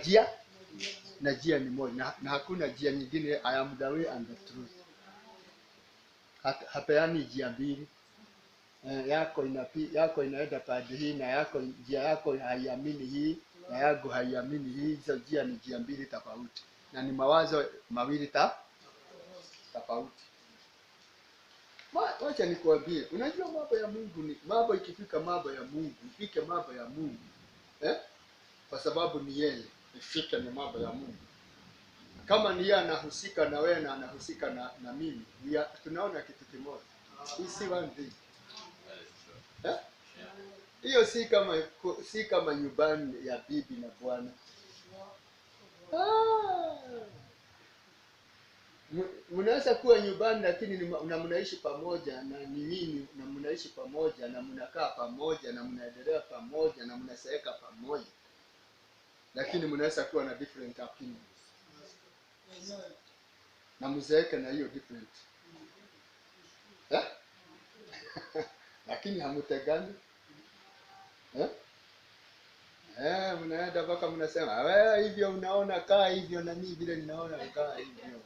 njia ni moja na hakuna njia nyingine. I am the way and the truth. Hapeani njia mbili. Yako inaenda pande hii na njia yako haiamini hii na yangu haiamini hii. Hizo njia ni njia mbili tofauti na ni mawazo mawili tofauti. Wacha nikwambie, unajua mambo ya Mungu ni mambo, ikifika mambo ya Mungu, ifike mambo ya Mungu. Kwa sababu ni yeye, ifike ni mambo ya Mungu. Kama ni yeye anahusika na wewe na anahusika na mimi, tunaona kitu kimoja. We see one thing. Hiyo si kama nyumbani ya bibi na bwana. Mnaweza kuwa nyumbani lakini mnaishi pamoja na nini, na mnaishi pamoja na mnakaa pamoja na mnaendelea pamoja na mnaseeka pamoja, lakini mnaweza kuwa na different opinions na mzeeke na hiyo different. Lakini hamutegani. Mnaenda mpaka mnasema wewe hivyo unaona kaa hivyo na mimi vile ninaona kaa hivyo.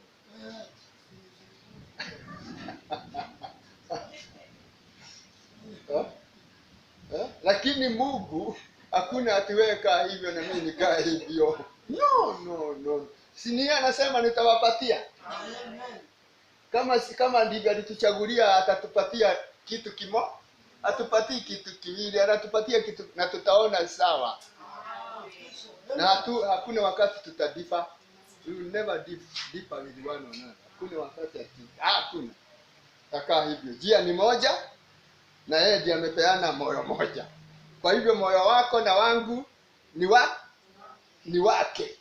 Lakini Mungu hakuna ati wewe kaa hivyo na mimi nikaa hivyo. No. Si ni anasema nitawapatia. Kama ndivyo alituchagulia atatupatia kitu kimo, atupatie kitu kiwili, atatupatia kitu na tutaona sawa. Na hakuna wakati tutadifa. We will never differ with one another. Hakuna wakati hakuna. Takaa hivyo. Njia ni moja na yeye ndiye amepeana moyo moja. Kwa hivyo moyo wako na wangu ni wake.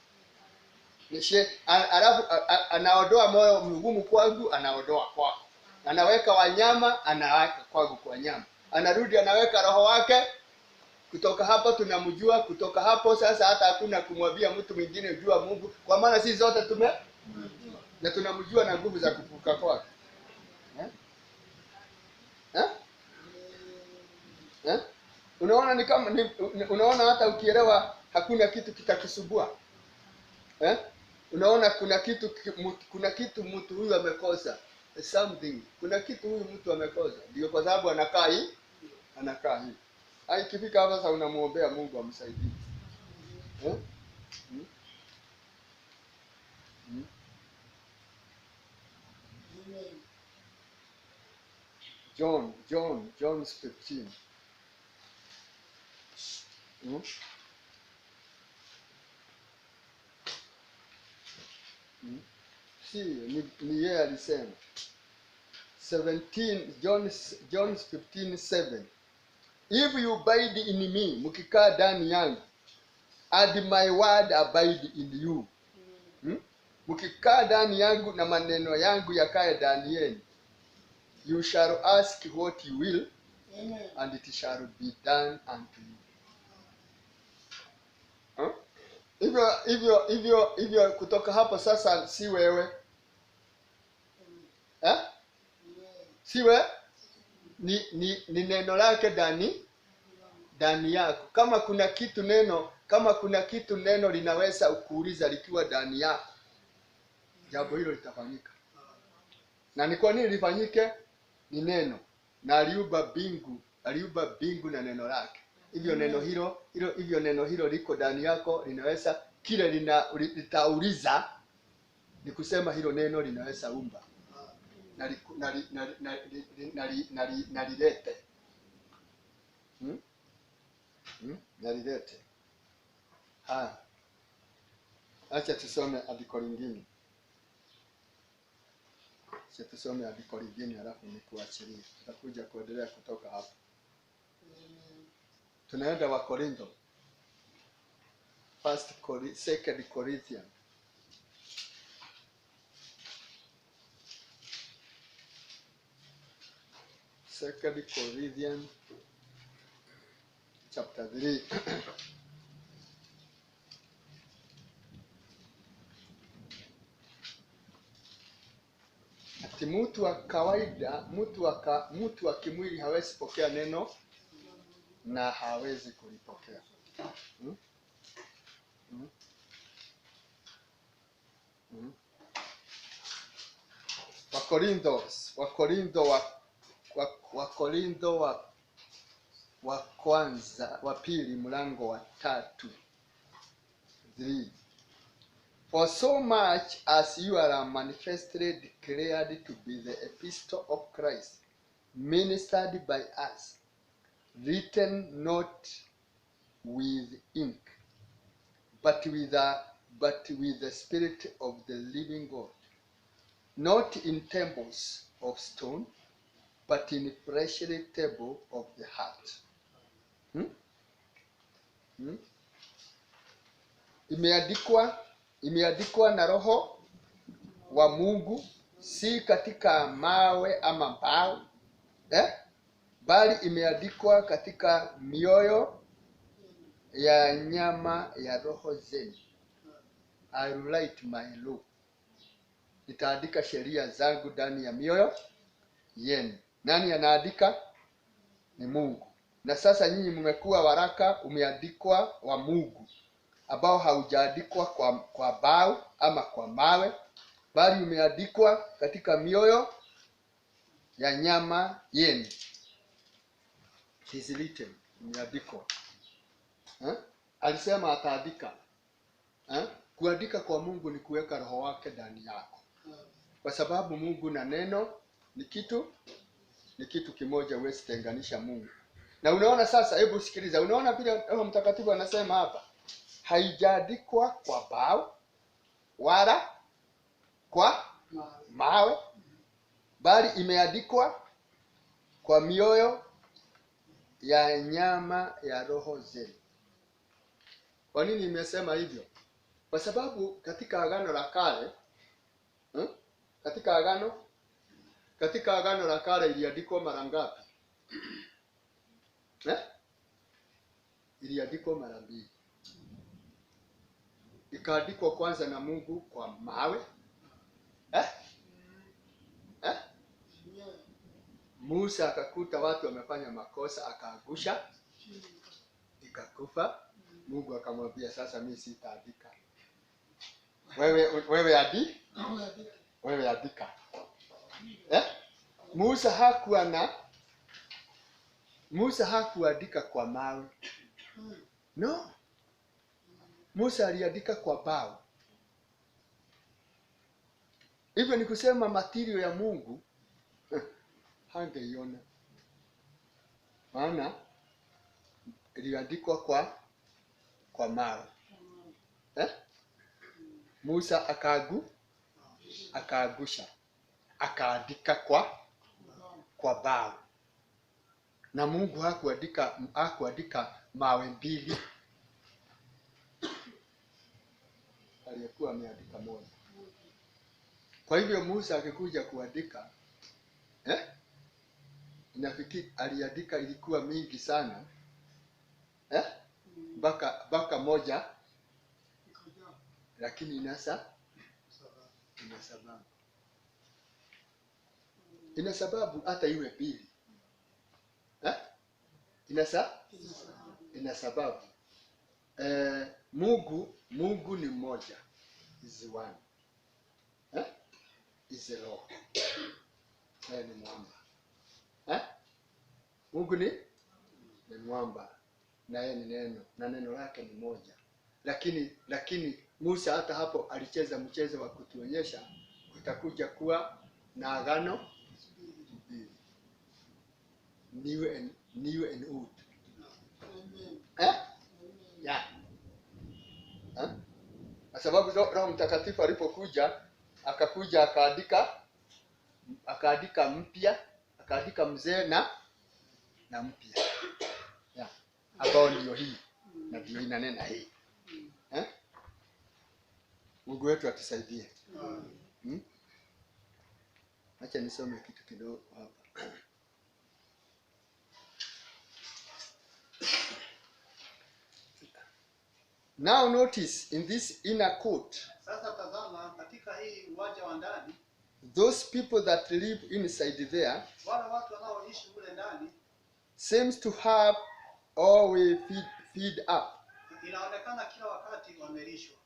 Alafu anaondoa moyo mgumu kwangu, anaondoa kwako. Anaweka wanyama, anaweka kwangu kwa nyama. Anarudi anaweka roho wake. Kutoka hapo tunamjua, kutoka hapo sasa hata hakuna kumwambia mtu mwingine jua Mungu, kwa maana sisi zote na tunamjua na nguvu za kufufuka kwake. Unaona ni kama unaona hata ukielewa hakuna kitu kitakusubua. Unaona kuna kitu mtu huyu amekosa. Something. Kuna kitu huyu mtu amekosa. Ndio kwa sababu anakaa hivi. Ikifika hapa sasa unamuombea Mungu amsaidie. John 15. Ni yeye alisema 17 John 15:7. If you abide in me, mkikaa ndani yangu, and my word abide in you. Mkikaa ndani yangu na maneno yangu yakae ndani yenu, you shall ask what you will, and it shall be done unto you. Hivyo kutoka hapo sasa si wewe. Siwe ni neno lake ndani yako. Kama kuna kitu neno linaweza ukuuliza likiwa ndani yako, jambo hilo litafanyika. Na ni kwa nini lifanyike? Ni neno. Na aliumba mbingu na neno lake. Hivyo neno hilo liko ndani yako, linaweza kile litauliza ni kusema hilo neno linaweza umba. Na lilete. Acha tusome andiko lingine. Halafu nikuachilie. Tutakuja kuendelea kutoka hapo. Tunaenda wa Korintho. 2 Corinthians. Second Corinthians chapter 3. Ati mtu wa kawaida, mtu wa kimwili hawezi pokea neno na hawezi kulipokea. Wakorintho wa kwanza wa pili mlango wa 3. For so much as you are manifestly declared to be the epistle of Christ, ministered by us, written not with ink, but with the Spirit of the living God, not in tables of stone, but in fleshly table of the heart. Imeandikwa na Roho wa Mungu, si katika mawe ama mbao, bali imeandikwa katika mioyo ya nyama ya roho zenu. I will write my law. Nitaandika sheria zangu ndani ya mioyo yenu. Nani anaandika? Ni Mungu. Na sasa nyinyi mmekuwa waraka umeandikwa wa Mungu, ambao haujaandikwa kwa bao ama kwa mawe, bali umeandikwa katika mioyo ya nyama yenu. It is written, umeandikwa. Alisema ataandika. Kuandika kwa Mungu ni kuweka roho wake ndani yako. Kwa sababu Mungu na neno ni kitu kimoja, huwezi tenganisha Mungu. Na unaona sasa, hebu sikiliza, unaona vile Roho Mtakatifu anasema hapa, haijaandikwa kwa bao wala kwa mawe, bali imeandikwa kwa mioyo ya nyama ya roho zenu. Kwa nini nimesema hivyo? Kwa sababu katika Agano la Kale, katika Agano la Kale iliandikwa mara ngapi? Iliandikwa mara 2. Ikaandikwa kwanza na Mungu kwa mawe. Musa akakuta watu wamefanya makosa, akaangusha, ikakufa. Mungu akamwambia, sasa mimi sitaandika. Wewe andika. Musa hakuandika kwa mawe. No. Musa aliandika kwa bao. Hivyo ni kusema material ya Mungu hangeiona. Maana iliandikwa kwa mawe. Musa akaangusha, akaandika kwa bao. Na Mungu hakuandika mawe 2. Alikuwa ameandika moja. Kwa hivyo Musa akikuja kuandika, inafikiri aliandika ilikuwa mingi sana, baka moja, lakini ina sababu hata iwe 2. Ina sababu. Mungu ni mmoja. Is one. Is a roho. Ni mwamba. Mungu ni mwamba, na yeye ni neno, na neno lake ni moja. Lakini Musa hata hapo alicheza mchezo wa kutuonyesha kutakuja kuwa na agano 2. New and old. Kwa sababu Roho Mtakatifu alipokuja, akakuja akaandika mpya, akaandika mzee na mpya. ambao ndio hii na ndio inanena hii. Mungu wetu atusaidie. Acha nisome kitu kidogo hapa. Now notice in this inner court. Sasa tazama katika hii uwanja wa ndani. Those people that live inside there. Wale watu wanaoishi mle ndani. Seems to have always feed up. Inaonekana kila wakati wamelishwa.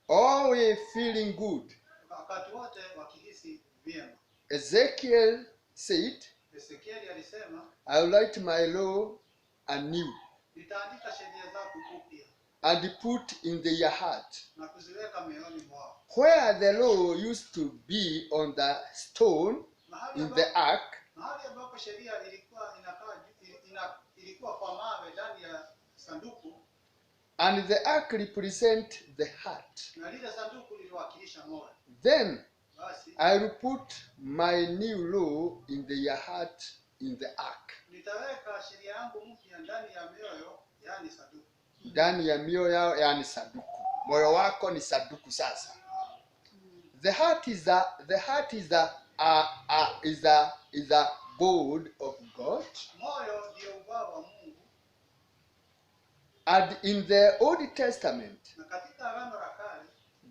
Always feeling good. Wakati wote wakihisi vyema. Ezekiel said, Ezekiel alisema, I will write my law anew. Nitaandika sheria zako upya. And put in their heart. Na kuziweka mioyoni mwao. Where the law used to be on the stone in the ark. Mahali ambapo sheria ilikuwa kwa mawe ndani ya sanduku. And the ark represent the heart. Na lile sanduku liliwakilisha moyo. Then I will put my new law in their heart in the ark. Nitaweka sheria yangu mpya ndani ya mioyo, yani sanduku. Ndani ya mioyo yao, yani sanduku. Moyo wako ni sanduku sasa. The heart is a board of God. Moyo ndio ubao wa Mungu. And in the Old Testament, na katika Agano la Kale,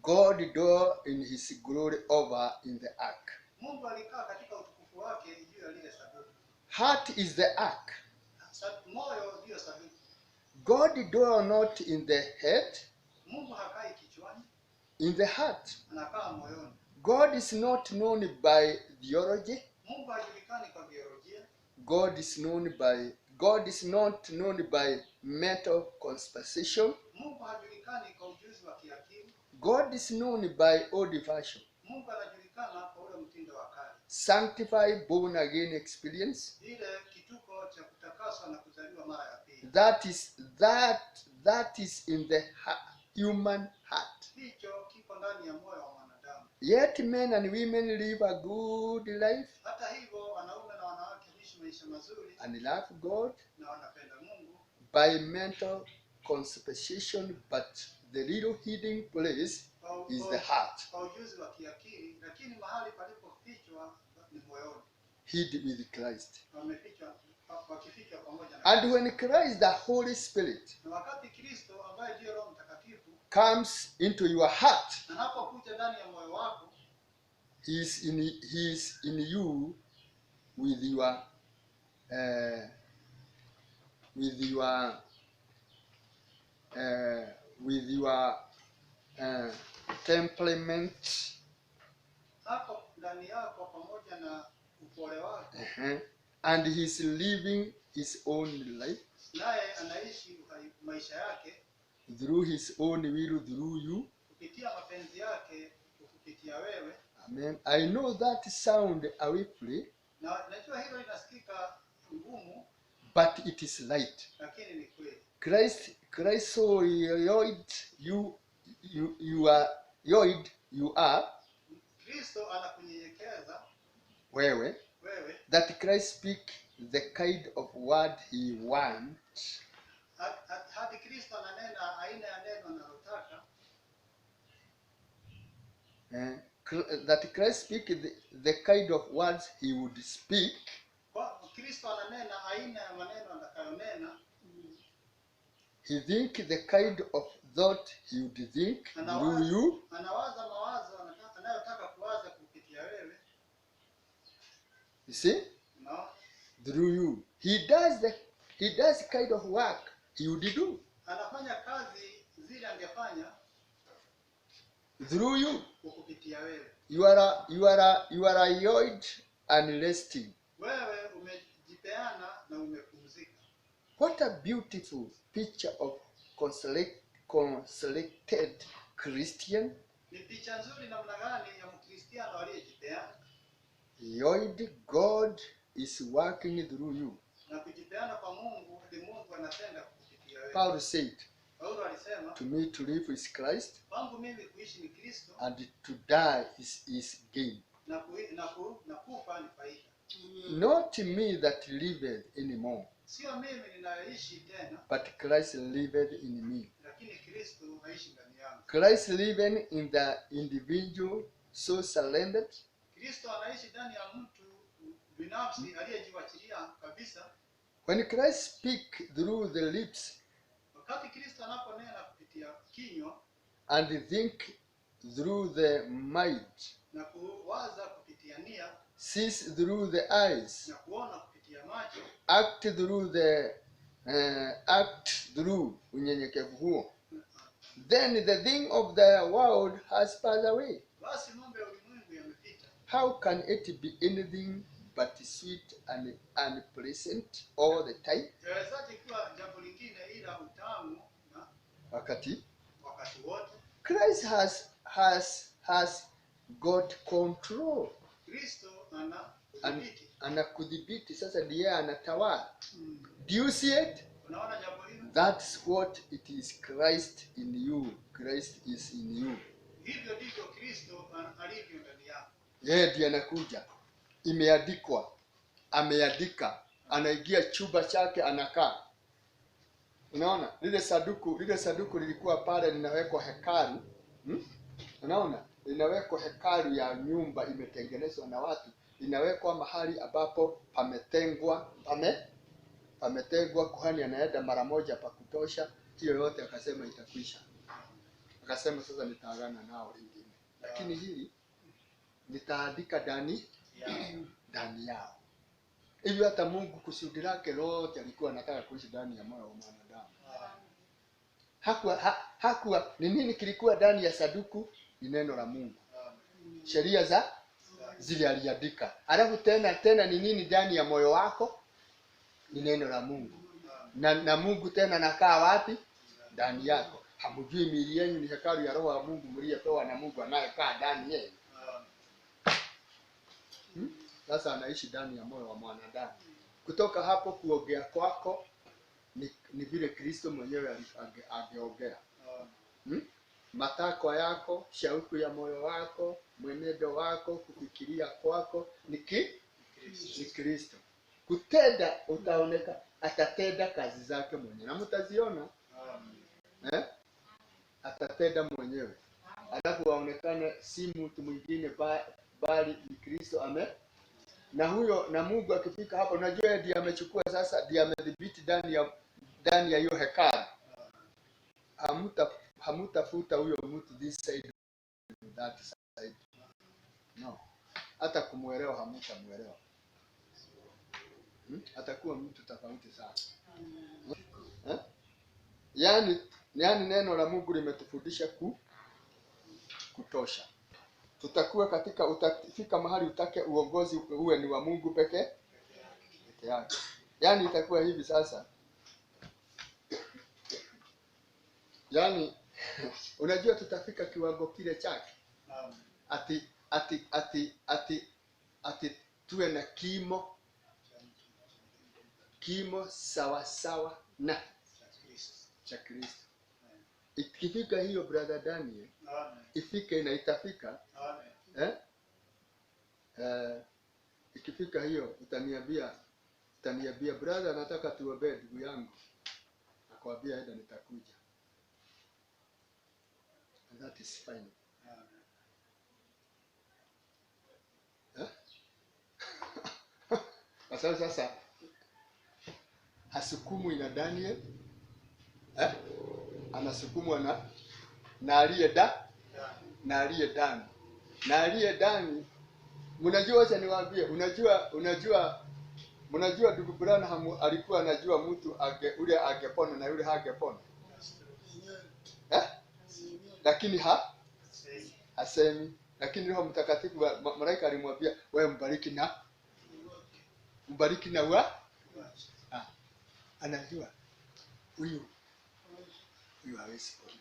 God dwelt in his glory over in the ark. Mungu alikaa katika utukufu wake juu ya lile sanduku. Heart is the ark. Moyo ndio sanduku. God dwells not in the head. Mungu hakai kichwani. In the heart. Anakaa moyoni. God is not known by theology. Mungu hajulikani kwa biolojia. God is not known by mental conversation. Mungu hajulikani kwa ujuzi wa kiakili. God is known by old fashion. Mungu anajulikana kwa ule mtindo wa kale. Sanctified born again experience. Ile kituko cha kutakaswa na kuzaliwa mara ya pili. That is in the human heart. Hicho kiko ndani ya moyo wa mwanadamu. Yet men and women live a good life. Hata hivyo wanaume na wanawake huishi maisha mazuri. And love God. Na wanapenda Mungu. By mental conception, but the little hidden place is the heart. Kwa ujuzi wa kiakili, lakini mahali palipofichwa ni moyoni. Hid with Christ. Wamefichwa pamoja na. And when Christ the Holy Spirit, na wakati Kristo ambaye ndiye Roho Mtakatifu, comes into your heart, anapokuja ndani ya moyo wako, he is in you with your temperament. Hapo ndani yako pamoja na upole wako. And he is living his own life. Naye anaishi maisha yake. Through his own will, through you. Kupitia mapenzi yake, kupitia wewe. Amen. I know that sound awfully. Na najua hilo linasikika ngumu. But it is light. Lakini ni kweli. Christ so you are. Kristo anakunyenyekeza. Wewe. That Christ speak the kind of word he wants. Hadi Kristo ananena aina ya neno analotaka. That Christ speak the kind of words he would speak. Kwa Kristo ananena aina ya maneno atakayonena. He think the kind of thought he would think through you. Anawaza mawazo anayotaka kuwaza kupitia wewe. You see? No. Through you. He does kind of work he would do. Anafanya kazi zile angefanya through you. Kupitia wewe. You are yielded and resting. Wewe umejipeana na umepumzika. What a beautiful picture of consecrated Christian. Ni picha nzuri namna gani ya Mkristiano aliyejipeana. Yielded, God is working through you. Na kujipeana kwa Mungu, ndi Mungu anatenda kupitia wewe. Paul said, Paulo alisema, to me to live is Christ. Kwangu mimi kuishi ni Kristo. And to die is gain. Na kufa ni faida. not me that liveth anymore, Sio mimi ninayeishi tena, but Christ liveth in me. lakini Kristo aishi ndani yangu. Christ living in the individual, so surrendered. Kristo anaishi ndani ya mtu binafsi aliyejiwachilia kabisa. When Christ speak through the lips Wakati Kristo anaponena kupitia kinywa and think through the mind, na kuwaza kupitia nia, sees through the eyes, na kuona kupitia macho, act through unyenyekevu huo, then the thing of the world has passed away. basi mambo ya ulimwengu yamepita. How can it be anything but sweet and unpleasant all the time? Yawezaje kuwa jambo lingine ila utamu na Wakati wote? Christ has got control. Kristo ana udhibiti. Anakudhibiti, sasa ndiye anatawala. Do you see it? Unaona jambo hilo? That's what it is. Christ in you. Christ is in you. Hivyo ndivyo Kristo alivyo ndani yako. Yeye ndiye anakuja. Imeandikwa. Ameandika. Anaingia chumba chake anakaa. Unaona? Lile saduku lilikuwa pale linawekwa hekalu. Unaona? Linawekwa hekalu ya nyumba imetengenezwa na watu. Linawekwa mahali ambapo pametengwa, kuhani anaenda mara moja pa kutosha. Hiyo yote akasema itakwisha. Akasema sasa nitaagana nao lingine. Lakini hili nitaandika ndani yao. Hivyo hata Mungu kusudi lake lote alikuwa anataka kuishi ndani ya moyo wa mwanadamu. Hakuwa ni nini kilikuwa ndani ya saduku? Ni neno la Mungu. Sheria za zile aliandika. Alafu tena ni nini ndani ya moyo wako? Ni neno la Mungu. Na Mungu tena nakaa wapi? Ndani yako. Hamjui miili yenu ni hekalu ya Roho wa Mungu mliyopewa na Mungu anayekaa ndani yenu. Sasa anaishi ndani ya moyo wa mwanadamu. Kutoka hapo kuongea kwako ni vile Kristo mwenyewe angeongea. Matakwa yako, shauku ya moyo wako, mwenendo wako, kufikiria kwako ni Kristo. Kutenda utaoneka, atatenda kazi zake mwenyewe. Na mtaziona. Atatenda mwenyewe. Alafu waonekane si mtu mwingine bali ni Kristo. Na Mungu akifika hapo, unajua ndiye amechukua sasa, ndiye amedhibiti ndani ya hiyo hekalu. Hamutafuta huyo mtu this side that side. No. Hata kumuelewa hamutamuelewa. Atakuwa mtu tofauti sana. Yaani neno la Mungu limetufundisha kutosha. Utafika mahali utake uongozi uwe ni wa Mungu peke yake. Yaani itakuwa hivi sasa. Yaani unajua tutafika kiwango kile chake. Ati tuwe na kimo sawa na cha Kristo. Ikifika hiyo brother Daniel, ifike na itafika. Ikifika hiyo utaniambia brother, nataka tuombe ndugu yangu. Nakwambia enda nitakuja. And that is fine. Sasa hasukumu ina Daniel. Anasukumwa na aliye ndani. Mnajua acha niwaambie, mnajua ndugu Branham alikuwa anajua mtu ule angepona na yule hangepona. Lakini hasemi. Lakini Roho Mtakatifu malaika alimwambia wewe mbariki na anajua huyu hawezi kuona.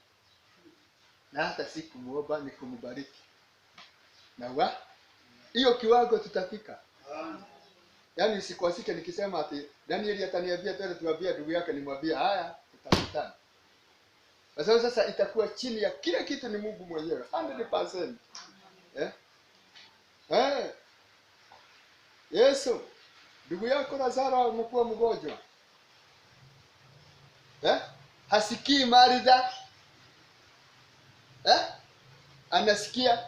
Na hata si kumuomba ni kumbariki. Na hiyo kiwango tutafika. Yaani usikwasike nikisema ati Danieli ataniambia tena tuambie ndugu yake nimwambie haya tutakutana. Kwa sababu sasa itakuwa chini ya kila kitu ni Mungu mwenyewe 100%. Yesu Ndugu yako Lazaro amekuwa mgonjwa. Hasikii Martha? Anasikia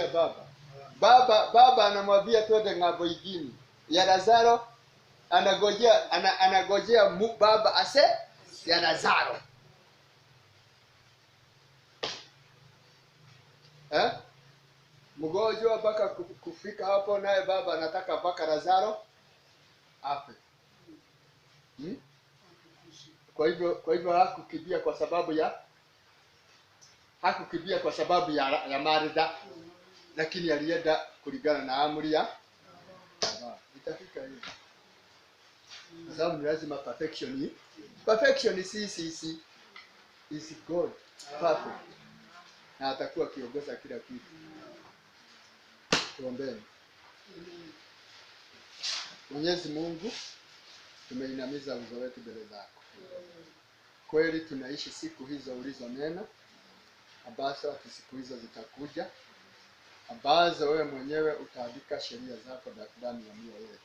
baba. Baba anamwambia twende ng'ambo ingine. Ya Lazaro anagojea baba ase ya Lazaro. Mgonjwa mpaka kufika hapo, naye baba anataka mpaka Lazaro afe. Kwa hivyo hakukimbia kwa sababu ya Martha, lakini alienda kulingana na amri ya baba. Itafika hivi. Kwa sababu ni lazima perfection is God perfect. Na atakuwa akiongoza kila kitu. Tuombeni. Mwenyezi Mungu, tumeinamiza uso wetu mbele zako. Kweli tunaishi siku hizo ulizonena, ambazo siku hizo zitakuja, ambazo wewe mwenyewe utaandika sheria zako ndani ya mioyo yetu.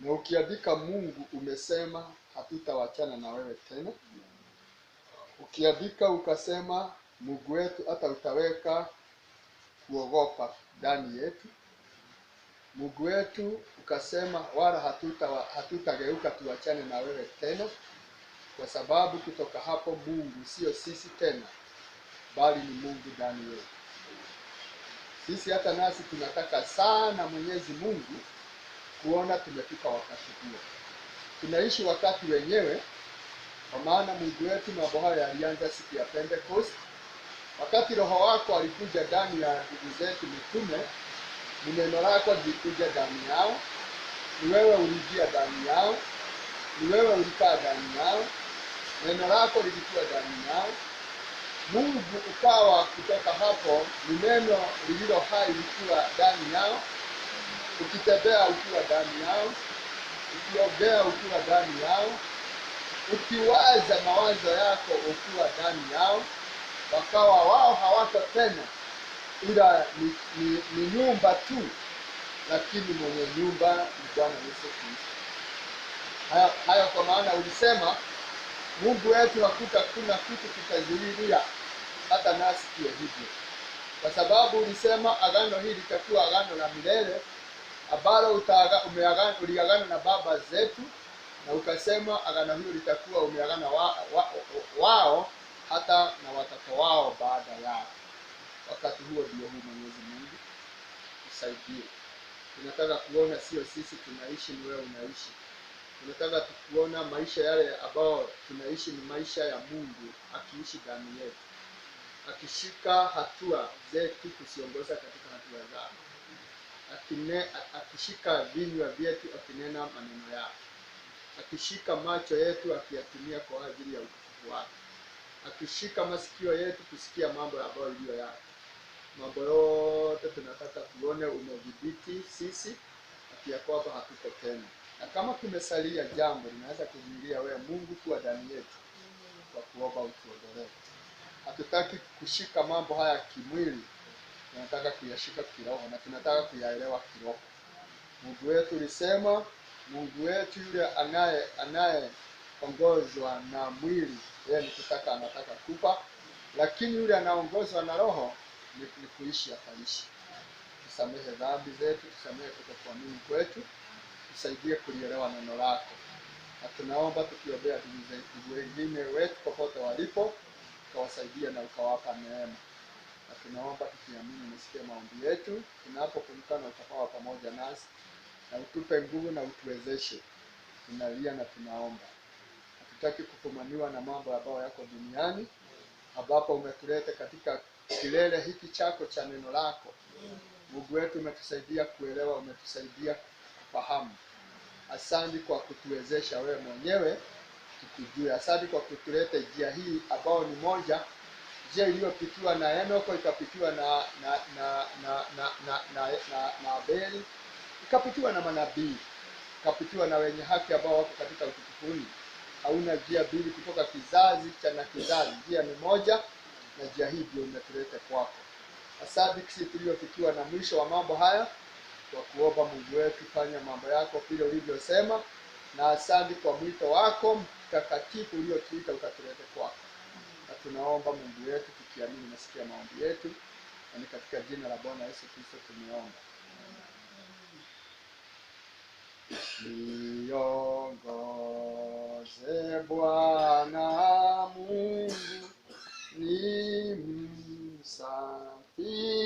Na ukiandika, Mungu, umesema hatutawachana na wewe tena. Ukiandika ukasema, Mungu wetu, hata utaweka kuogopa ndani yetu. Mungu wetu ukasema wala hatutageuka tuachane na wewe tena, kwa sababu kutoka hapo Mungu sio sisi tena, bali ni Mungu ndani yetu. Sisi hata nasi tunataka sana, Mwenyezi Mungu, kuona tumefika wakati huo. Tunaishi wakati wenyewe, kwa maana Mungu wetu mambo haya yalianza siku ya Pentecost. Wakati Roho wako alikuja ndani ya ndugu zetu mitume, ni neno lako lilikuja ndani yao, ni wewe ulijia ndani yao, ni wewe ulikaa ndani yao, neno lako lilikuwa ndani yao. Mungu ukawa kutoka hapo, ni neno lililo hai likiwa ndani yao, ukitembea ukiwa ndani yao, ukiongea ukiwa ndani yao, ukiwaza mawazo yako ukiwa ndani yao. Wakawa wao hawako tena ila ni nyumba tu, lakini mwenye nyumba ni Bwana Yesu Kristo. Hayo kwa maana ulisema, Mungu wetu hakuna kitu kitazuilia hata nasi kiwe hivyo. Kwa sababu ulisema agano hili litakuwa agano la milele, ambalo uliagana na baba zetu, na ukasema agano hilo litakuwa umeagana wao hata na watoto wao baada yao. Wakati huo ndio huu, Mwenyezi Mungu, usaidie. Tunataka kuona sio sisi tunaishi, ni wewe unaishi. Tunataka kuona maisha yale ambayo tunaishi ni maisha ya Mungu akiishi ndani yetu, akishika hatua zetu kusiongoza katika hatua zao, akishika vinywa vyetu akinena maneno yake, akishika macho yetu akiyatumia kwa ajili ya utukufu wake, akishika masikio yetu kusikia mambo ambayo iliyo yake. Mambo yote tunataka tuone umedhibiti sisi, ya kwamba hatuko tena. Na kama tumesalia jambo linaweza kuzuilia wewe Mungu kuwa ndani yetu, kwa kuomba utuondolee. Hatutaki kushika mambo haya kimwili, tunataka kuyashika kiroho, na tunataka kuyaelewa kiroho. Mungu wetu ulisema, Mungu wetu yule anayeongozwa na mwili, yeye ni kutaka, anataka kufa, lakini yule anaongozwa na roho ni kuishi ataishi. Tusamehe dhambi zetu, tusamehe kutokuamini kwetu, tusaidie kulielewa neno lako. Na tunaomba tukiombea ndugu wengine wetu popote walipo, ukawasaidia na ukawapa neema. Na tunaomba tukiamini umesikia maombi yetu, tunapokumbuka na utakuwa pamoja nasi, na utupe nguvu na utuwezeshe. Tunalia na tunaomba. Hatutaki kufumaniwa na mambo ambayo yako duniani, ambapo umetuleta katika kilele hiki chako cha neno lako. Mungu wetu, umetusaidia kuelewa, umetusaidia kufahamu. Asante kwa kutuwezesha wewe mwenyewe tukujue. Asante kwa kutuleta njia hii ambayo ni moja, njia iliyopitiwa na Henoko, ikapitiwa na Abeli, ikapitiwa na manabii, ikapitiwa na wenye haki ambao wako katika utukufuni. Hauna njia mbili kutoka kizazi na kizazi, njia ni moja, na njia hii ndio umetuleta kwako. Asante kisi tuliofikiwa na mwisho wa mambo haya, kwa kuomba Mungu wetu, fanya mambo yako vile ulivyosema, na asante kwa mwito wako mtakatifu uliotuita ukatulete kwako. Na tunaomba Mungu wetu tukiamini nasikia maombi yetu, na ni katika jina la Bwana Yesu Kristo tumeomba. Niongoze Bwana Mungu, ni msafi